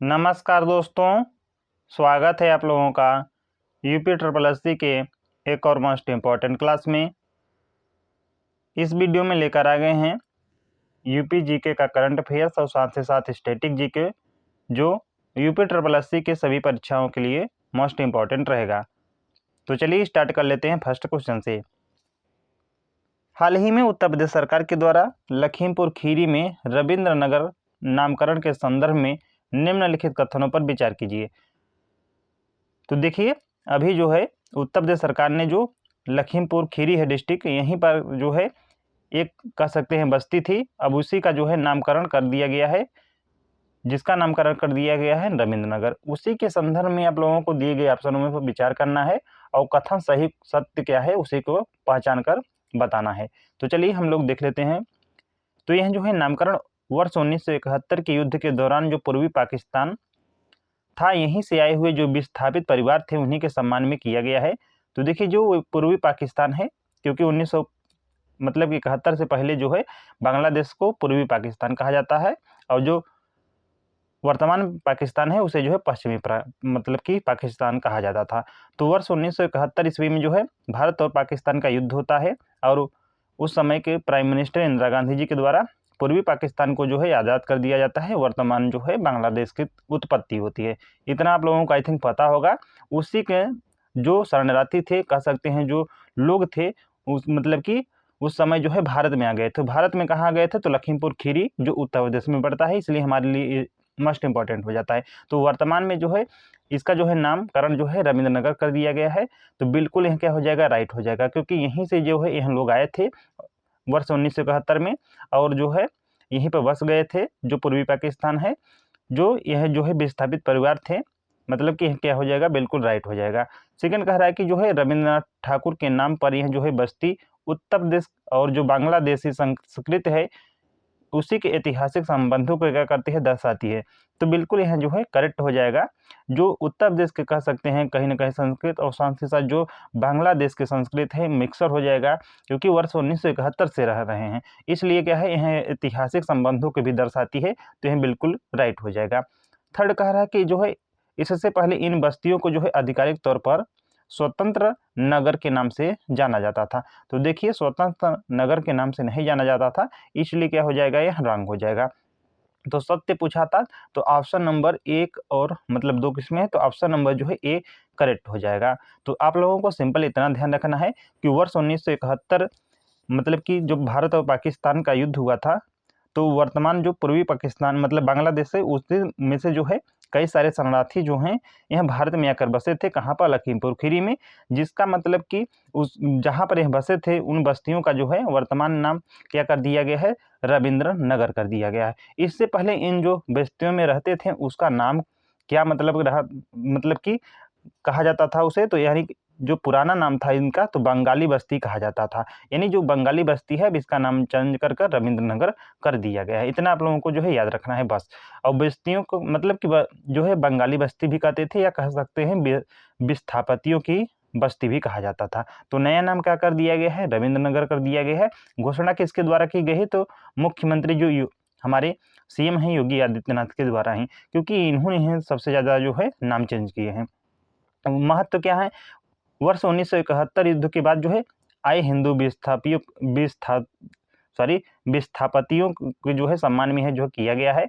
नमस्कार दोस्तों, स्वागत है आप लोगों का यूपी ट्रिपल एससी के एक और मोस्ट इम्पॉर्टेंट क्लास में। इस वीडियो में लेकर आ गए हैं यूपी जीके का करंट अफेयर्स और साथ ही साथ स्टैटिक जीके, जो यूपी ट्रिपल एससी के सभी परीक्षाओं के लिए मोस्ट इम्पॉर्टेंट रहेगा। तो चलिए स्टार्ट कर लेते हैं फर्स्ट क्वेश्चन से। हाल ही में उत्तर प्रदेश सरकार के द्वारा लखीमपुर खीरी में रविंद्र नगर नामकरण के संदर्भ में निम्नलिखित कथनों पर विचार कीजिए। तो देखिए, अभी जो है उत्तर प्रदेश सरकार ने जो लखीमपुर खीरी है डिस्ट्रिक्ट, यहीं पर जो है एक कह सकते हैं बस्ती थी, अब उसी का जो है नामकरण कर दिया गया है, जिसका नामकरण कर दिया गया है रविंद्र नगर। उसी के संदर्भ में आप लोगों को दिए गए ऑप्शनों में विचार करना है और कथन सही सत्य क्या है उसी को पहचान कर बताना है। तो चलिए हम लोग देख लेते हैं। तो यह जो है नामकरण वर्ष 1971 के युद्ध के दौरान जो पूर्वी पाकिस्तान था, यहीं से आए हुए जो विस्थापित परिवार थे उन्हीं के सम्मान में किया गया है। तो देखिए, जो पूर्वी पाकिस्तान है, क्योंकि 1900 मतलब कि 71 से पहले जो है बांग्लादेश को पूर्वी पाकिस्तान कहा जाता है और जो वर्तमान पाकिस्तान है उसे जो है पश्चिमी मतलब कि पाकिस्तान कहा जाता था। तो वर्ष 1971 ईस्वी में जो है भारत और पाकिस्तान का युद्ध होता है और उस समय के प्राइम मिनिस्टर इंदिरा गांधी जी के द्वारा पूर्वी पाकिस्तान को जो है आज़ाद कर दिया जाता है। वर्तमान जो है बांग्लादेश की उत्पत्ति होती है। इतना आप लोगों को आई थिंक पता होगा। उसी के जो शरणार्थी थे, कह सकते हैं जो लोग थे, उस मतलब कि उस समय जो है भारत में आ गए थे। भारत में कहाँ गए थे? तो लखीमपुर खीरी जो उत्तर प्रदेश में पड़ता है, इसलिए हमारे लिए मोस्ट इंपॉर्टेंट हो जाता है। तो वर्तमान में जो है इसका जो है नामकरण जो है रविंद्र नगर कर दिया गया है। तो बिल्कुल यह क्या हो जाएगा? राइट हो जाएगा, क्योंकि यहीं से जो है यह लोग आए थे वर्ष 1971 में और जो है यहीं पर बस गए थे। जो पूर्वी पाकिस्तान है, जो यह जो है विस्थापित परिवार थे, मतलब कि क्या हो जाएगा? बिल्कुल राइट हो जाएगा। सेकंड कह रहा है कि जो है रविंद्रनाथ ठाकुर के नाम पर यह जो है बस्ती उत्तर प्रदेश और जो बांग्लादेशी संस्कृत है उसी के ऐतिहासिक संबंधों को क्या करती है? दर्शाती है। तो बिल्कुल यह जो है करेक्ट हो जाएगा। जो उत्तर प्रदेश के कह सकते हैं कहीं ना कहीं संस्कृत और साथ ही साथ जो बांग्लादेश के संस्कृत है मिक्सर हो जाएगा, क्योंकि वर्ष 1971 से रह रहे हैं, इसलिए क्या है यह ऐतिहासिक संबंधों को भी दर्शाती है। तो यह बिल्कुल राइट हो जाएगा। थर्ड कह रहा है कि जो है इससे पहले इन बस्तियों को जो है आधिकारिक तौर पर स्वतंत्र नगर के नाम से जाना जाता था। तो देखिए, स्वतंत्र नगर के नाम से नहीं जाना जाता था, इसलिए क्या हो जाएगा? यह रॉन्ग हो जाएगा। तो सत्य पूछा था, तो ऑप्शन नंबर 1 और मतलब 2 किसमें है? तो ऑप्शन नंबर जो है ए करेक्ट हो जाएगा। तो आप लोगों को सिंपल इतना ध्यान रखना है कि वर्ष 1971 मतलब कि जो भारत और पाकिस्तान का युद्ध हुआ था, तो वर्तमान जो पूर्वी पाकिस्तान मतलब बांग्लादेश है उसमें में से जो है कई सारे शरणार्थी जो हैं यह भारत में आकर बसे थे। कहाँ पर? लखीमपुर खीरी में, जिसका मतलब कि उस जहाँ पर यह बसे थे उन बस्तियों का जो है वर्तमान नाम क्या कर दिया गया है? रविंद्र नगर कर दिया गया है। इससे पहले इन जो बस्तियों में रहते थे उसका नाम क्या मतलब रहा, मतलब कि कहा जाता था उसे, तो यानी जो पुराना नाम था इनका तो बंगाली बस्ती कहा जाता था। यानी जो बंगाली बस्ती है अब इसका नाम चेंज कर कर रविंद्र नगर कर दिया गया है। इतना आप लोगों को जो है याद रखना है बस। और बस्तियों को मतलब कि जो है बंगाली बस्ती भी कहते थे, या कह सकते हैं विस्थापितियों की बस्ती भी कहा जाता था। तो नया नाम क्या कर दिया गया है? रविंद्र नगर कर दिया गया है। घोषणा किसके द्वारा की गई है? तो मुख्यमंत्री जो हमारे सीएम हैं योगी आदित्यनाथ के द्वारा ही, क्योंकि इन्होंने सबसे ज़्यादा जो है नाम चेंज किए हैं। महत्व क्या है? वर्ष 1971 युद्ध के बाद जो है आए हिंदू विस्थापतियों के जो है सम्मान में है जो किया गया है।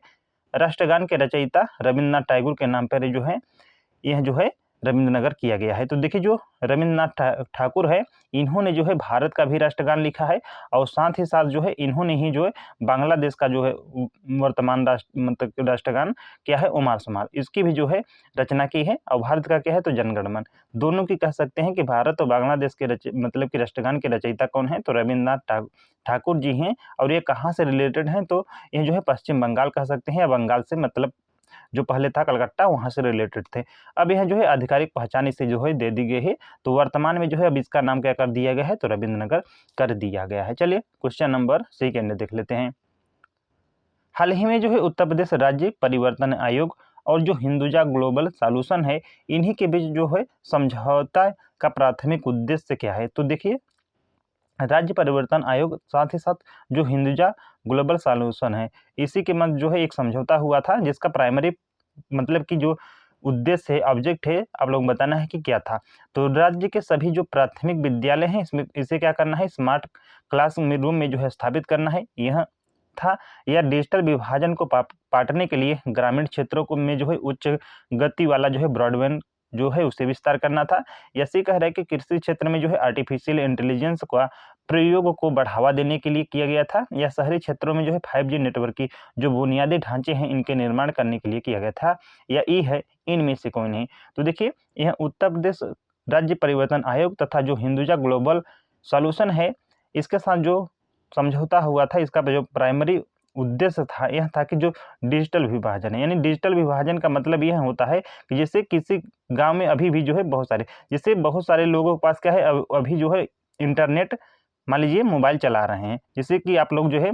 राष्ट्रगान के रचयिता रविन्द्रनाथ टैगोर के नाम पर जो है यह जो है रविंद्रनगर किया गया है। तो देखिए, जो रविन्द्रनाथ ठाकुर है इन्होंने जो है भारत का भी राष्ट्रगान लिखा है और साथ ही साथ जो है इन्होंने ही जो है बांग्लादेश का जो है वर्तमान मतलब राष्ट्रगान क्या है? उमार सुमार, इसकी भी जो है रचना की है। और भारत का क्या है? तो जनगण मन। दोनों की कह सकते हैं कि भारत और बांग्लादेश के मतलब कि राष्ट्रगान के रचयिता कौन है? तो रविन्द्रनाथ ठाकुर जी हैं। और ये कहाँ से रिलेटेड हैं? तो ये जो है पश्चिम बंगाल कह सकते हैं, या बंगाल से मतलब जो पहले था कलकत्ता वहाँ से रिलेटेड थे। अब यह जो है आधिकारिक पहचान इसे जो है दे दी गई है। तो वर्तमान में जो है अब इसका नाम क्या कर दिया गया है? तो रविंद्र नगर कर दिया गया है। चलिए क्वेश्चन नंबर सेकंड देख लेते हैं। हाल ही में जो है उत्तर प्रदेश राज्य परिवर्तन आयोग और जो हिंदुजा ग्लोबल सॉल्यूशन है, इन्हीं के बीच जो है समझौता का प्राथमिक उद्देश्य क्या है? तो देखिए, राज्य परिवर्तन आयोग साथ ही साथ जो हिंदुजा ग्लोबल सॉल्यूशन है, इसी के मध्य जो है एक समझौता हुआ था, जिसका प्राइमरी मतलब कि जो उद्देश्य है, ऑब्जेक्ट है, आप लोग बताना है कि क्या था। तो राज्य के सभी जो प्राथमिक विद्यालय हैं इसमें इसे क्या करना है, स्मार्ट क्लास रूम में जो है स्थापित करना है, यह था। या डिजिटल विभाजन को पाटने के लिए ग्रामीण क्षेत्रों को में जो है उच्च गति वाला जो है ब्रॉडबैंड जो है उसे विस्तार करना था। ऐसे कह रहा है कि कृषि क्षेत्र में जो है आर्टिफिशियल इंटेलिजेंस का प्रयोग को बढ़ावा देने के लिए किया गया था। या शहरी क्षेत्रों में जो है 5G नेटवर्क की जो बुनियादी ढांचे हैं इनके निर्माण करने के लिए किया गया था। या ई है, इनमें से कोई नहीं। तो देखिए, यह उत्तर प्रदेश राज्य परिवर्तन आयोग तथा जो हिंदुजा ग्लोबल सॉल्यूशन है इसके साथ जो समझौता हुआ था, इसका जो प्राइमरी उद्देश्य था यह था कि जो डिजिटल विभाजन है, यानी डिजिटल विभाजन का मतलब यह होता है कि जैसे किसी गांव में अभी भी जो है बहुत सारे लोगों के पास क्या है, अभी जो है इंटरनेट, मान लीजिए मोबाइल चला रहे हैं, जैसे कि आप लोग जो है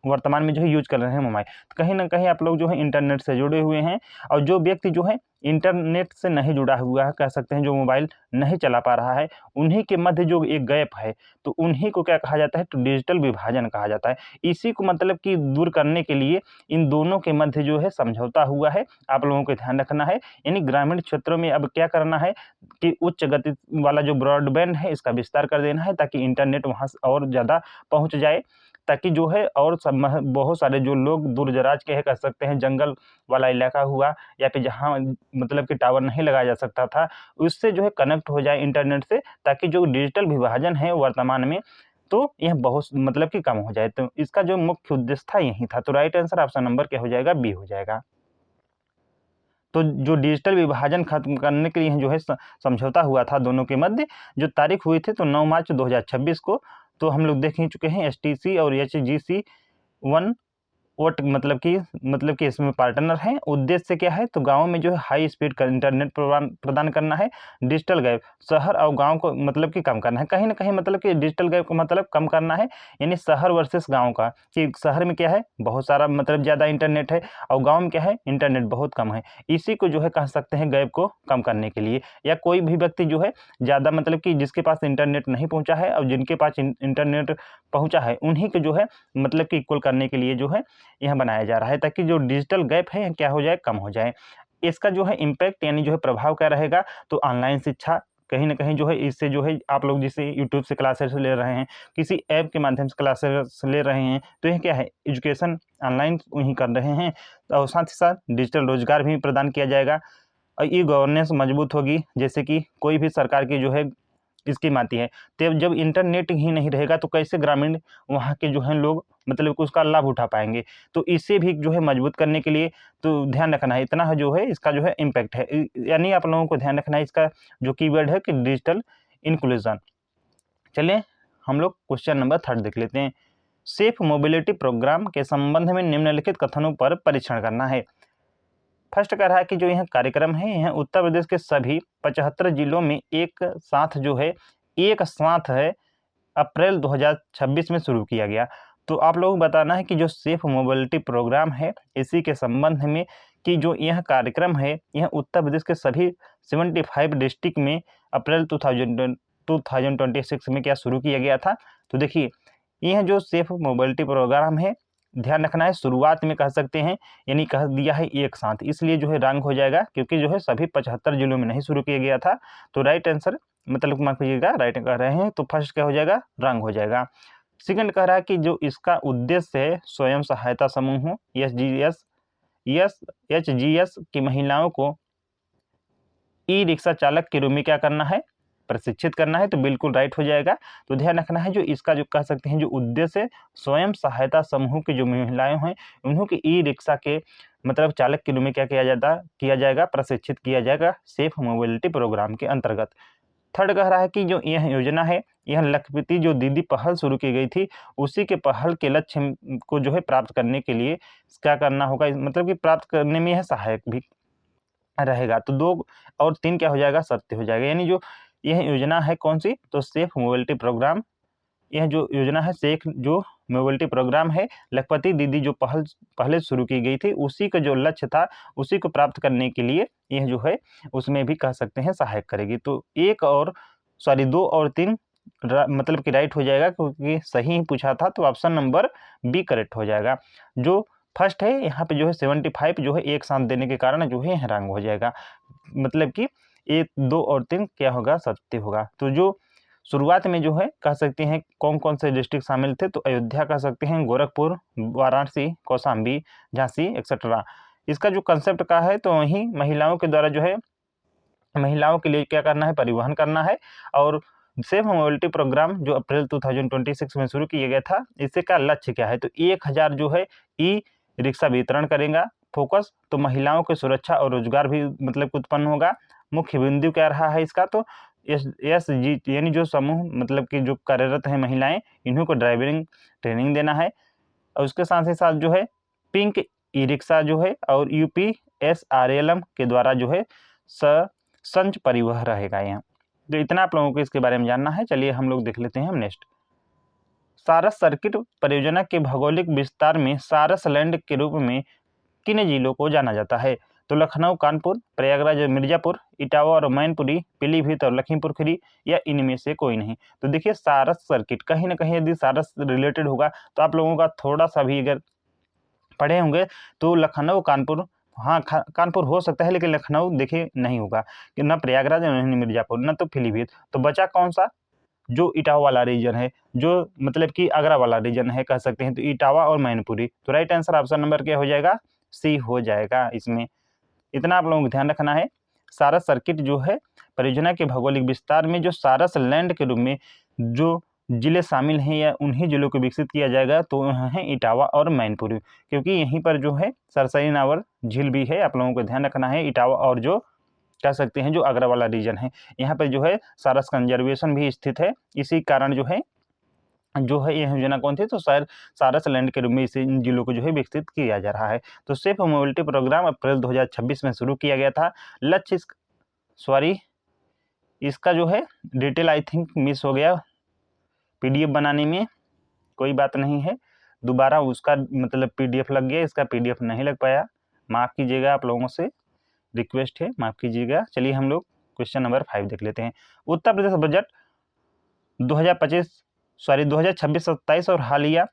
वर्तमान में जो है यूज कर रहे हैं मोबाइल, तो कहीं ना कहीं आप लोग जो है इंटरनेट से जुड़े हुए हैं। और जो व्यक्ति जो है इंटरनेट से नहीं जुड़ा हुआ है, कह सकते हैं जो मोबाइल नहीं चला पा रहा है, उन्हीं के मध्य जो एक गैप है, तो उन्हीं को क्या कहा जाता है, तो डिजिटल विभाजन कहा जाता है। इसी को मतलब कि दूर करने के लिए इन दोनों के मध्य जो है समझौता हुआ है, आप लोगों को ध्यान रखना है। यानी ग्रामीण क्षेत्रों में अब क्या करना है कि उच्च गति वाला जो ब्रॉडबैंड है इसका विस्तार कर देना है, ताकि इंटरनेट वहाँ और ज़्यादा पहुँच जाए, ताकि जो है और बहुत सारे जो लोग दूर दराज के है, कह सकते हैं जंगल वाला इलाका हुआ, या फिर जहाँ मतलब कि टावर नहीं लगाया जा सकता था, उससे जो है कनेक्ट हो जाए इंटरनेट से, ताकि जो डिजिटल विभाजन है वर्तमान में, तो यह बहुत मतलब कि कम हो जाए। तो इसका जो मुख्य उद्देश्य था यही था। तो राइट आंसर ऑप्शन नंबर क्या हो जाएगा, बी हो जाएगा। तो जो डिजिटल विभाजन खत्म करने के लिए जो है समझौता हुआ था दोनों के मध्य, जो तारीख हुई थी तो 9 मार्च 2026 को। तो हम लोग देख ही चुके हैं, STC और HGC 1 वोट मतलब कि इसमें पार्टनर हैं। उद्देश्य क्या है, तो गाँव में जो है हाई स्पीड का इंटरनेट प्रदान करना है। डिजिटल गैप शहर और गाँव को मतलब कि कम करना है, कहीं ना कहीं मतलब कि डिजिटल गैप को मतलब कम करना है, यानी शहर वर्सेस गाँव का, कि शहर में क्या है बहुत सारा मतलब ज़्यादा इंटरनेट है, और गाँव में क्या है इंटरनेट बहुत कम है। इसी को जो है कह सकते हैं गैप को कम करने के लिए, या कोई भी व्यक्ति जो है ज़्यादा मतलब कि जिसके पास इंटरनेट नहीं पहुँचा है और जिनके पास इंटरनेट पहुँचा है, उन्हीं को जो है मतलब कि इक्वल करने के लिए जो है यह बनाया जा रहा है, ताकि जो डिजिटल गैप है क्या हो जाए, कम हो जाए। इसका जो है इम्पैक्ट यानी जो है प्रभाव क्या रहेगा, तो ऑनलाइन शिक्षा कहीं ना कहीं जो है इससे जो है आप लोग जिसे यूट्यूब से क्लासेस ले रहे हैं, किसी ऐप के माध्यम से क्लासेस ले रहे हैं, तो यह क्या है एजुकेशन ऑनलाइन वहीं कर रहे हैं। और साथ ही साथ डिजिटल रोजगार भी प्रदान किया जाएगा, और ई गवर्नेंस मजबूत होगी, जैसे कि कोई भी सरकार की जो है स्कीम आती है, तो जब इंटरनेट ही नहीं रहेगा तो कैसे ग्रामीण वहाँ के जो हैं लोग मतलब कि उसका लाभ उठा पाएंगे। तो इसे भी जो है मजबूत करने के लिए तो ध्यान रखना है, इतना जो है इसका जो है इम्पैक्ट है, यानी आप लोगों को ध्यान रखना है इसका जो कीवर्ड है कि डिजिटल इंक्लूजन। चलिए हम लोग क्वेश्चन नंबर 3 देख लेते हैं। सेफ मोबिलिटी प्रोग्राम के संबंध में निम्नलिखित कथनों पर परीक्षण करना है। फर्स्ट कह रहा है कि जो यह कार्यक्रम है यह उत्तर प्रदेश के सभी 75 जिलों में एक साथ है अप्रैल 2026 में शुरू किया गया। तो आप लोगों को बताना है कि जो सेफ मोबिलिटी प्रोग्राम है इसी के संबंध में कि जो यह कार्यक्रम है यह उत्तर प्रदेश के सभी 75 डिस्ट्रिक्ट में अप्रैल 2026 में क्या शुरू किया गया था। तो देखिए, यह जो सेफ मोबिलिटी प्रोग्राम है, ध्यान रखना है शुरुआत में कह सकते हैं, यानी कह दिया है एक साथ, इसलिए जो है रंग हो जाएगा, क्योंकि जो है सभी 75 जिलों में नहीं शुरू किया गया था। तो राइट आंसर मतलब मान लीजिएगा राइट कर रहे हैं, तो फर्स्ट क्या हो जाएगा, रंग हो जाएगा। सेकंड कह रहा है कि जो इसका उद्देश्य है स्वयं सहायता समूहों HGS की महिलाओं को ई रिक्शा चालक के रूप में क्या करना है, प्रशिक्षित करना है। तो बिल्कुल राइट हो जाएगा। तो ध्यान रखना है जो इसका जो कह सकते हैं जो उद्देश्य स्वयं सहायता समूह की जो महिलाएं हैं उन्हों की ई रिक्शा के मतलब चालक के रूप में क्या किया जाएगा, प्रशिक्षित किया जाएगा सेफ मोबिलिटी प्रोग्राम के अंतर्गत। थर्ड कह रहा है कि जो यह योजना है यह लखपति जो दीदी पहल शुरू की गई थी उसी के पहल के लक्ष्य को जो है प्राप्त करने के लिए क्या करना होगा, मतलब कि प्राप्त करने में यह सहायक भी रहेगा। तो 2 और 3 क्या हो जाएगा, सत्य हो जाएगा। यानी जो यह योजना है कौन सी, तो सेफ मोबिलिटी प्रोग्राम, यह जो योजना है सेफ जो मोबिलिटी प्रोग्राम है लखपति दीदी जो पहले शुरू की गई थी उसी का जो लक्ष्य था उसी को प्राप्त करने के लिए यह जो है उसमें भी कह सकते हैं सहायक करेगी। तो 2 और 3 मतलब कि राइट हो जाएगा, क्योंकि सही ही पूछा था, तो ऑप्शन नंबर बी करेक्ट हो जाएगा। जो फर्स्ट है यहाँ पे जो है 75 जो है एक साथ देने के कारण जो है यहाँ रंग हो जाएगा, मतलब कि 1, 2 और 3 क्या होगा, सत्य होगा। तो जो शुरुआत में जो है कह सकते हैं कौन कौन से डिस्ट्रिक्ट शामिल थे, तो अयोध्या कह सकते हैं, गोरखपुर, वाराणसी, कौशाम्बी, झांसी एक्सेट्रा। इसका जो कंसेप्ट का है तो वहीं महिलाओं के द्वारा जो है महिलाओं के लिए क्या करना है, परिवहन करना है। और सेफ मोबिलिटी प्रोग्राम जो अप्रैल 2026 में शुरू किया गया था, इससे का लक्ष्य क्या है, तो 1000 जो है ई रिक्शा वितरण करेगा। फोकस तो महिलाओं की सुरक्षा और रोजगार भी मतलब उत्पन्न होगा। मुख्य बिंदु क्या रहा है इसका, तो SG यानी जो समूह मतलब कि जो कार्यरत हैं महिलाएं, इन्हीं को ड्राइविंग ट्रेनिंग देना है। और उसके साथ ही साथ जो है पिंक ई रिक्शा जो है और UPSRLM के द्वारा जो है संच परिवहन रहेगा यहाँ। तो इतना आप लोगों को इसके बारे में जानना है। चलिए हम लोग देख लेते हैं हम नेक्स्ट। सारस सर्किट परियोजना के भौगोलिक विस्तार में सारस लैंड के रूप में किन जिलों को जाना जाता है, तो लखनऊ, कानपुर, प्रयागराज, मिर्जापुर, इटावा और मैनपुरी, पीलीभीत और लखीमपुर खीरी, या इनमें से कोई नहीं। तो देखिए सारस सर्किट कहीं ना कहीं यदि सारस रिलेटेड होगा तो आप लोगों का थोड़ा सा भी अगर पढ़े होंगे तो लखनऊ, कानपुर, हाँ कानपुर हो सकता है लेकिन लखनऊ देखिए नहीं होगा, कि न प्रयागराज, न मिर्जापुर, न तो पीलीभीत। तो बचा कौन सा, जो इटावा वाला रीजन है, जो मतलब कि आगरा वाला रीजन है कह सकते हैं, तो इटावा और मैनपुरी। तो राइट आंसर ऑप्शन नंबर क्या हो जाएगा, सी हो जाएगा इसमें। इतना आप लोगों को ध्यान रखना है। सारस सर्किट जो है परियोजना के भौगोलिक विस्तार में जो सारस लैंड के रूप में जो जिले शामिल हैं या उन्हीं जिलों को विकसित किया जाएगा, तो वहाँ है इटावा और मैनपुरी, क्योंकि यहीं पर जो है सरसई नावर झील भी है। आप लोगों को ध्यान रखना है इटावा और जो कह सकते हैं जो आगरा वाला रीजन है, यहाँ पर जो है सारस कंजर्वेशन भी स्थित है। इसी कारण जो है यह योजना कौन थी, तो सारस लैंड के रूप में इस इन जिलों को जो है विकसित किया जा रहा है। तो सेफ मोबिलिटी प्रोग्राम अप्रैल 2026 में शुरू किया गया था। लक्ष्य इसका जो है डिटेल आई थिंक मिस हो गया PDF बनाने में, कोई बात नहीं है, दोबारा उसका मतलब PDF लग गया, इसका PDF नहीं लग पाया, माफ़ कीजिएगा, आप लोगों से रिक्वेस्ट है, माफ़ कीजिएगा। चलिए हम लोग क्वेश्चन नंबर 5 देख लेते हैं। उत्तर प्रदेश बजट 2026-27 और हालिया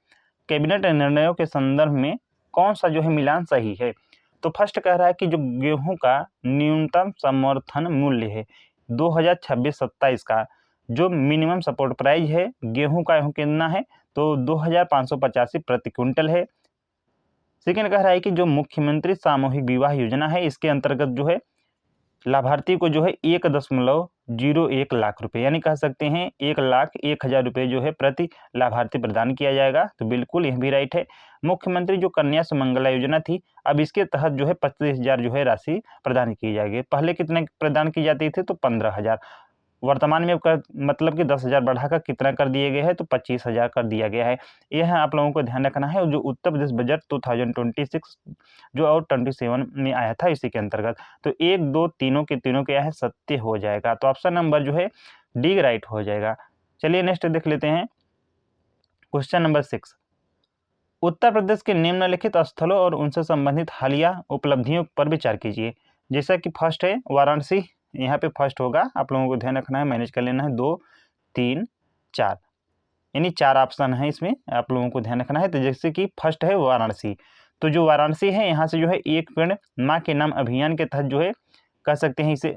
कैबिनेट निर्णयों के संदर्भ में कौन सा जो है मिलान सही है, तो फर्स्ट कह रहा है कि जो गेहूं का न्यूनतम समर्थन मूल्य है 2026-27 का जो मिनिमम सपोर्ट प्राइस है गेहूं का कितना है, तो 2585 प्रति क्विंटल है। सेकेंड कह रहा है कि जो मुख्यमंत्री सामूहिक विवाह योजना है इसके अंतर्गत जो है लाभार्थी को जो है 1.01 लाख रुपए यानी कह सकते हैं 1,01,000 रुपये जो है प्रति लाभार्थी प्रदान किया जाएगा, तो बिल्कुल यह भी राइट है। मुख्यमंत्री जो कन्या सुमंगला योजना थी, अब इसके तहत जो है 25,000 जो है राशि प्रदान की जाएगी। पहले कितने प्रदान की जाती थी, तो 15,000, वर्तमान में मतलब कि 10,000 बढ़ाकर कितना कर दिए गए हैं, तो 25,000 कर दिया गया है। यह आप लोगों को ध्यान रखना है। जो उत्तर प्रदेश बजट 2026 जो और 27 में आया था इसी के अंतर्गत, तो 1, 2 तीनों के तीनों क्या है, सत्य हो जाएगा। तो ऑप्शन नंबर जो है डी राइट हो जाएगा। चलिए नेक्स्ट देख लेते हैं क्वेश्चन नंबर 6। उत्तर प्रदेश के निम्नलिखित स्थलों और उनसे संबंधित हालिया उपलब्धियों पर विचार कीजिए। जैसा कि फर्स्ट है वाराणसी, यहाँ पे फर्स्ट होगा, आप लोगों को ध्यान रखना है, मैनेज कर लेना है। 2, 3, 4 यानी 4 ऑप्शन है इसमें, आप लोगों को ध्यान रखना है। तो जैसे कि फर्स्ट है वाराणसी, तो जो वाराणसी है यहाँ से जो है एक पेड़ माँ के नाम अभियान के तहत जो है कह सकते हैं इसे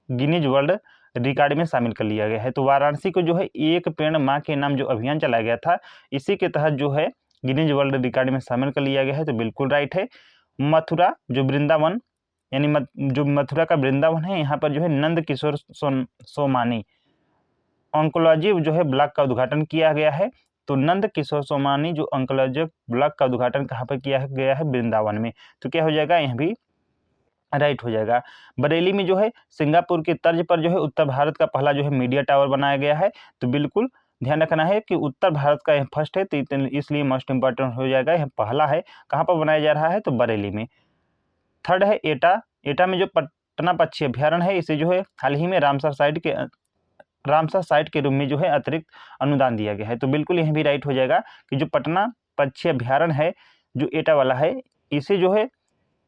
गिनीज वर्ल्ड रिकॉर्ड में शामिल कर लिया गया है। तो वाराणसी को जो है एक पेड़ माँ के नाम जो अभियान चलाया गया था इसी के तहत जो है गिनीज वर्ल्ड रिकॉर्ड में शामिल कर लिया गया है, तो बिल्कुल राइट है। मथुरा जो वृंदावन यानी जो मथुरा का वृंदावन है, यहाँ पर जो है नंद किशोर सोमानी ऑन्कोलॉजी जो है ब्लॉक का उद्घाटन किया गया है। तो नंद किशोर सोमानी जो ऑन्कोलॉजी ब्लॉक का उद्घाटन कहाँ पर किया गया है, वृंदावन में, तो क्या हो जाएगा, यह भी राइट हो जाएगा। बरेली में जो है सिंगापुर की तर्ज पर जो है उत्तर भारत का पहला जो है मीडिया टावर बनाया गया है, तो बिल्कुल ध्यान रखना है कि उत्तर भारत का यह फर्स्ट है, तो इसलिए मोस्ट इंपॉर्टेंट हो जाएगा, यह पहला है। कहाँ पर बनाया जा रहा है, तो बरेली में। थर्ड है एटा में जो पटना पक्षी अभ्यारण्य है इसे जो है हाल ही में रामसर साइट के रूप में जो है अतिरिक्त अनुदान दिया गया है, तो बिल्कुल यह भी राइट हो जाएगा कि जो पटना पक्षी अभ्यारण्य है जो एटा वाला है इसे जो है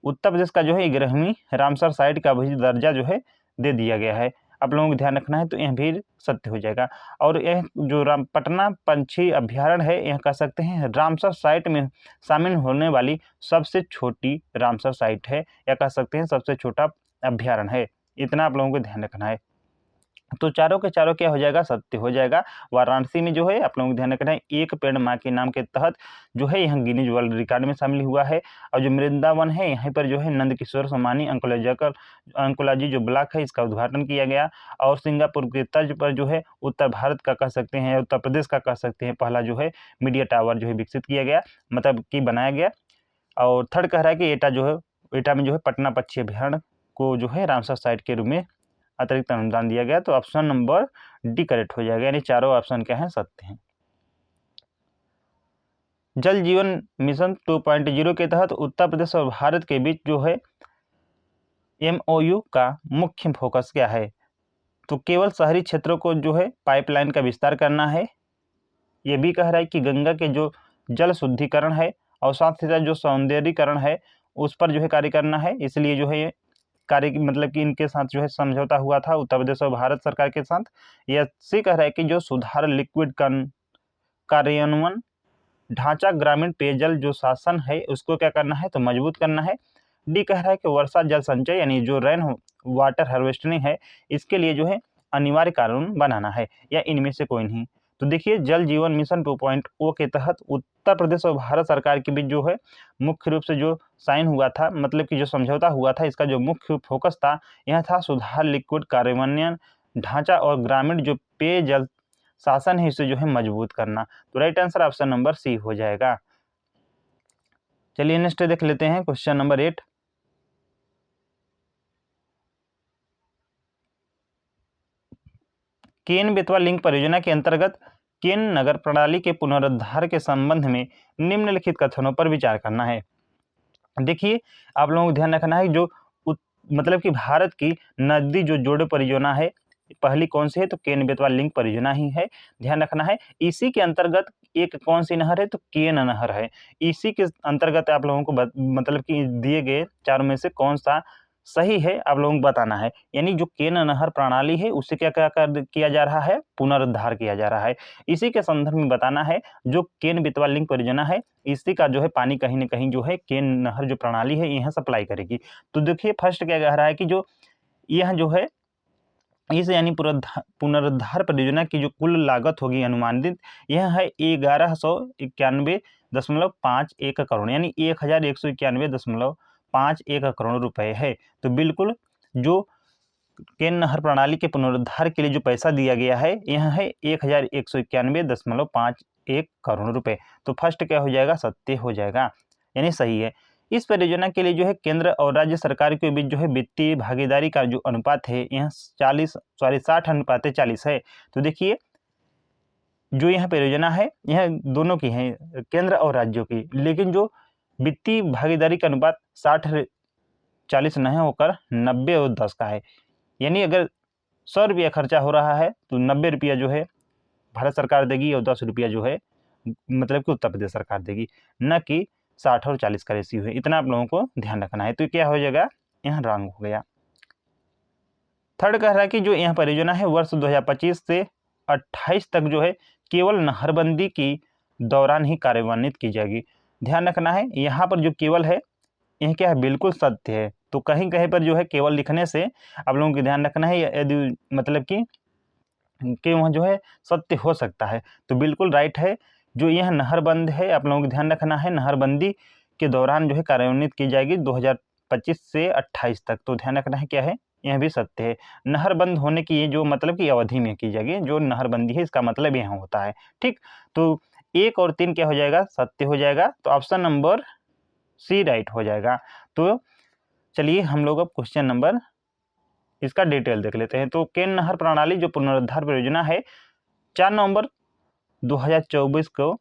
उत्तर प्रदेश का जो है 11वीं रामसर साइट का भी दर्जा जो है दे दिया गया है। आप लोगों को ध्यान रखना है, तो यह भी सत्य हो जाएगा। और यह जो पटना पंछी अभ्यारण्य है, यह कह सकते हैं रामसर साइट में शामिल होने वाली सबसे छोटी रामसर साइट है, या कह सकते हैं सबसे छोटा अभ्यारण्य है। इतना आप लोगों को ध्यान रखना है। तो चारों के चारों क्या हो जाएगा, सत्य हो जाएगा। वाराणसी में जो है आप लोगों को ध्यान रखना है, एक पेड़ माँ के नाम के तहत जो है यहाँ गिनीज वर्ल्ड रिकॉर्ड में शामिल हुआ है। और जो वृंदावन है, यहाँ पर जो है नंद किशोर सोमानी अंकोलॉजी जो ब्लॉक है, इसका उद्घाटन किया गया। और सिंगापुर के तर्ज पर जो है उत्तर भारत का कह सकते हैं, उत्तर प्रदेश का कह सकते हैं, पहला जो है मीडिया टावर जो है विकसित किया गया, मतलब कि बनाया गया। और थर्ड कह रहा है कि एटा में जो है पटना पक्षी अभ्यारण्य को जो है रामसर साइट के रूप में अतिरिक्त अनुदान दिया गया। तो ऑप्शन नंबर डी करेक्ट हो जाएगा, यानी चारों ऑप्शन क्या हैं, सत्य हैं। जल जीवन मिशन 2.0 के तहत उत्तर प्रदेश और भारत के बीच जो है MOU का मुख्य फोकस क्या है? तो केवल शहरी क्षेत्रों को जो है पाइपलाइन का विस्तार करना है। ये भी कह रहा है कि गंगा के जो जल शुद्धिकरण है और साथ ही साथ जो सौंदर्यीकरण है उस पर जो है कार्य करना है। इसलिए जो है कार्य की मतलब कि इनके साथ जो है समझौता हुआ था उत्तर प्रदेश और भारत सरकार के साथ। यह सी कह रहा है कि जो सुधार लिक्विड कार्यान्वयन ढांचा ग्रामीण पेयजल जो शासन है उसको क्या करना है, तो मजबूत करना है। डी कह रहा है कि वर्षा जल संचय यानी जो रेन वाटर हार्वेस्टिंग है इसके लिए जो है अनिवार्य कानून बनाना है, या इनमें से कोई नहीं। तो देखिए जल जीवन मिशन 2.0 के तहत उत्तर प्रदेश और भारत सरकार के बीच जो है मुख्य रूप से जो साइन हुआ था, मतलब कि जो समझौता हुआ था, इसका जो मुख्य फोकस था यह था सुधार लिक्विड कार्यान्वयन ढांचा और ग्रामीण जो पेयजल शासन है इसे जो है मजबूत करना। तो right answer option number C हो जाएगा। चलिए नेक्स्ट देख लेते हैं question number 8। Ken Betwa link परियोजना के अंतर्गत केन नगर प्रणाली के पुनरुद्धार के संबंध में निम्नलिखित कथनों पर विचार करना है। देखिए आप लोगों को ध्यान रखना है, जो मतलब कि भारत की नदी जो जोड़ो परियोजना है, पहली कौन सी है, तो केन बेतवा लिंक परियोजना ही है। ध्यान रखना है इसी के अंतर्गत एक कौन सी नहर है, तो केन नहर है। इसी के अंतर्गत आप लोगों को मतलब कि दिए गए चारों में से कौन सा सही है आप लोगों को बताना है। यानी जो केन नहर प्रणाली है उससे क्या क्या किया जा रहा है, पुनरुद्धार किया जा रहा है। इसी के संदर्भ में बताना है जो केन बेतवा लिंक परियोजना है इसी का जो है पानी कहीं ना कहीं जो है केन नहर जो प्रणाली है यह सप्लाई करेगी। तो देखिए फर्स्ट क्या कह रहा है कि जो यह जो है इस यानी पुनरुद्धार परियोजना की जो कुल लागत होगी अनुमानित यह है 1191.51 करोड़, यानी 1191.51 करोड़ रुपए है। तो बिल्कुल जो केन नहर प्रणाली के पुनरुद्धार के लिए जो पैसा दिया गया है यह है 1191.51 करोड़ रुपए। तो फर्स्ट क्या हो जाएगा, सत्य हो जाएगा, यानी सही है। इस परियोजना के लिए जो है केंद्र और राज्य सरकार के बीच जो है वित्तीय भागीदारी का जो अनुपात है यह 60:40 है। तो देखिए जो यह परियोजना है यह दोनों की है, केंद्र और राज्यों की, लेकिन जो वित्तीय भागीदारी का अनुपात 60:40 नहीं होकर 90:10 का है। यानी अगर 100 रुपया खर्चा हो रहा है तो 90 रुपया जो है भारत सरकार देगी और 10 रुपया जो है मतलब कि उत्तर प्रदेश सरकार देगी, न कि 60 और 40 का रेशियो है। इतना आप लोगों को ध्यान रखना है। तो क्या हो जाएगा, यहाँ रॉन्ग हो गया। थर्ड कह रहा है कि जो यह परियोजना है वर्ष 2025 से 28 तक जो है केवल नहरबंदी की दौरान ही कार्यान्वित की जाएगी। ध्यान रखना है यहाँ पर जो केवल है यह क्या है, बिल्कुल सत्य है। तो कहीं कहीं पर जो है केवल लिखने से आप लोगों को ध्यान रखना है यदि मतलब कि वहाँ जो है सत्य हो सकता है, तो बिल्कुल राइट है। जो यह नहरबंद है आप लोगों को ध्यान रखना है नहरबंदी के दौरान जो है कार्यान्वित की जाएगी 2025 से 28 तक। तो ध्यान रखना है क्या है, यह भी सत्य है। नहरबंद होने की ये जो मतलब की अवधि में की जाएगी, जो नहरबंदी है इसका मतलब यहाँ होता है। ठीक, तो 1 और 3 क्या हो जाएगा, सत्य हो जाएगा। तो ऑप्शन नंबर सी राइट हो जाएगा। तो चलिए हम लोग अब क्वेश्चन नंबर इसका डिटेल देख लेते हैं। तो केन नहर प्रणाली जो पुनरुद्धार परियोजना है 4 नवंबर 2024 को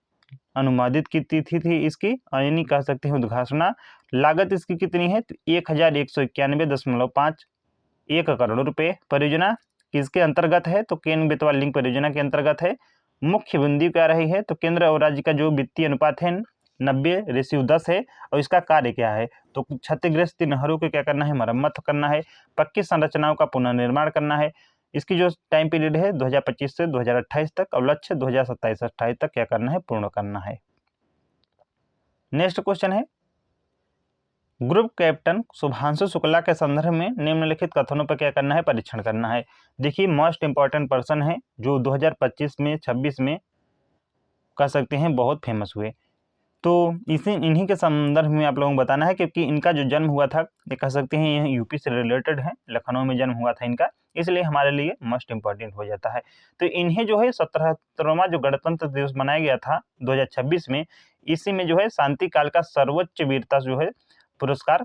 अनुमोदित की तिथि थी इसकी, यानी कह सकते हैं उद्घाटना। लागत इसकी कितनी है, तो 1191.51 करोड़ रुपए। परियोजना किसके अंतर्गत है, तो केन बेतवा लिंक परियोजना के अंतर्गत है। मुख्य बिंदु क्या रही है, तो केंद्र और राज्य का जो वित्तीय अनुपात है 90:10 है। और इसका कार्य क्या है, तो क्षतिग्रस्त नहरों को क्या करना है, मरम्मत करना है, पक्की संरचनाओं का पुनर्निर्माण करना है, इसकी जो टाइम पीरियड है 2025 से 2028 तक और लक्ष्य 2027-28 तक क्या करना है, पूर्ण करना है। नेक्स्ट क्वेश्चन है, ग्रुप कैप्टन शुभांशु शुक्ला के संदर्भ में निम्नलिखित कथनों पर क्या करना है, परीक्षण करना है। देखिए मोस्ट इंपॉर्टेंट पर्सन है जो 2025 में 26 में कह सकते हैं बहुत फेमस हुए। तो इन्हीं के संदर्भ में आप लोगों को बताना है, क्योंकि इनका जो जन्म हुआ था ये कह सकते हैं यह यूपी से रिलेटेड है, लखनऊ में जन्म हुआ था इनका, इसलिए हमारे लिए मोस्ट इंपॉर्टेंट हो जाता है। तो इन्हें जो है 77वां जो गणतंत्र दिवस मनाया गया था 2026 में, इसी में जो है शांति काल का सर्वोच्च वीरता जो है पुरस्कार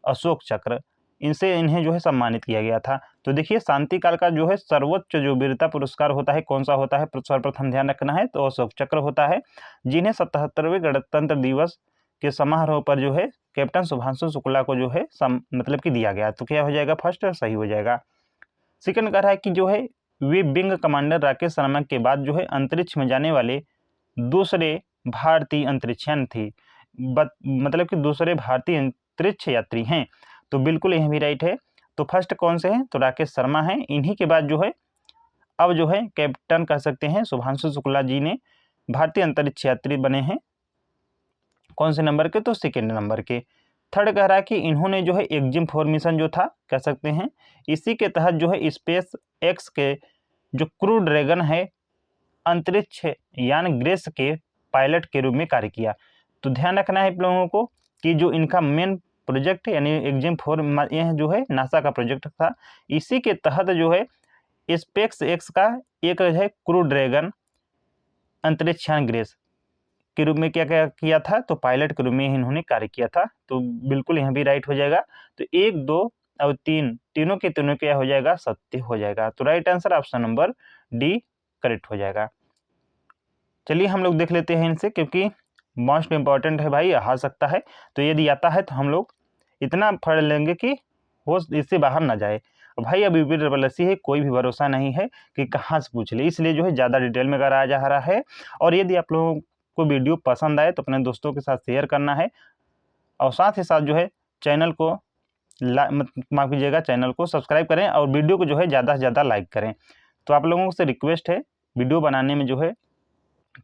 अशोक चक्र, इन्हें जो है सम्मानित किया गया था। तो देखिए शांति काल का जो है सर्वोच्च जो वीरता पुरस्कार होता है कौन सा होता है, सर्वप्रथम ध्यान रखना है, तो अशोक चक्र होता है, जिन्हें 77वें गणतंत्र दिवस के समारोह पर जो है कैप्टन शुभांशु शुक्ला को जो है मतलब कि दिया गया। तो क्या हो जाएगा, फर्स्ट सही हो जाएगा। सेकंड कह रहा है कि जो है वे विंग कमांडर राकेश शर्मा के बाद जो है अंतरिक्ष में जाने वाले दूसरे भारतीय अंतरिक्षयान थे, मतलब कि दूसरे भारतीय अंतरिक्ष यात्री हैं। तो बिल्कुल यह भी राइट है। तो फर्स्ट कौन से हैं, तो राकेश शर्मा हैं। इन्हीं के बाद जो है अब जो है कैप्टन कह सकते हैं शुभांशु शुक्ला जी ने भारतीय अंतरिक्ष यात्री बने हैं। कौन से नंबर के, तो सेकेंड नंबर के। थर्ड कह रहा है कि इन्होंने जो है एक्जिम 4 मिशन जो था कह सकते हैं, इसी के तहत जो है स्पेस एक्स के जो क्रू ड्रैगन है अंतरिक्ष यान ग्रेस के पायलट के रूप में कार्य किया। तो ध्यान रखना है आप लोगों को कि जो इनका मेन प्रोजेक्ट यानी एक्जिम 4 यह जो है नासा का प्रोजेक्ट था, इसी के तहत जो है स्पेस एक्स का एक है क्रू ड्रैगन अंतरिक्ष यान ग्रेस के रूप में क्या क्या किया था, तो पायलट के रूप में इन्होंने कार्य किया था। तो बिल्कुल यहाँ भी राइट हो जाएगा। तो 1, 2 और 3 तीनों के तीनों क्या हो जाएगा, सत्य हो जाएगा। तो right answer option number D correct हो जाएगा। चलिए हम लोग देख लेते हैं इनसे, क्योंकि मोस्ट इंपॉर्टेंट है भाई, आ सकता है। तो यदि आता है तो हम लोग इतना पढ़ लेंगे कि वो इससे बाहर ना जाए। भाई अब यूपी ट्रिपल है, कोई भी भरोसा नहीं है कि कहाँ से पूछ ले, इसलिए जो है ज़्यादा डिटेल में कराया जा रहा है। और यदि आप लोगों को वीडियो पसंद आए तो अपने दोस्तों के साथ शेयर करना है, और साथ ही साथ जो है चैनल को माफ कीजिएगा, चैनल को सब्सक्राइब करें और वीडियो को जो है ज़्यादा से ज़्यादा लाइक करें। तो आप लोगों से रिक्वेस्ट है, वीडियो बनाने में जो है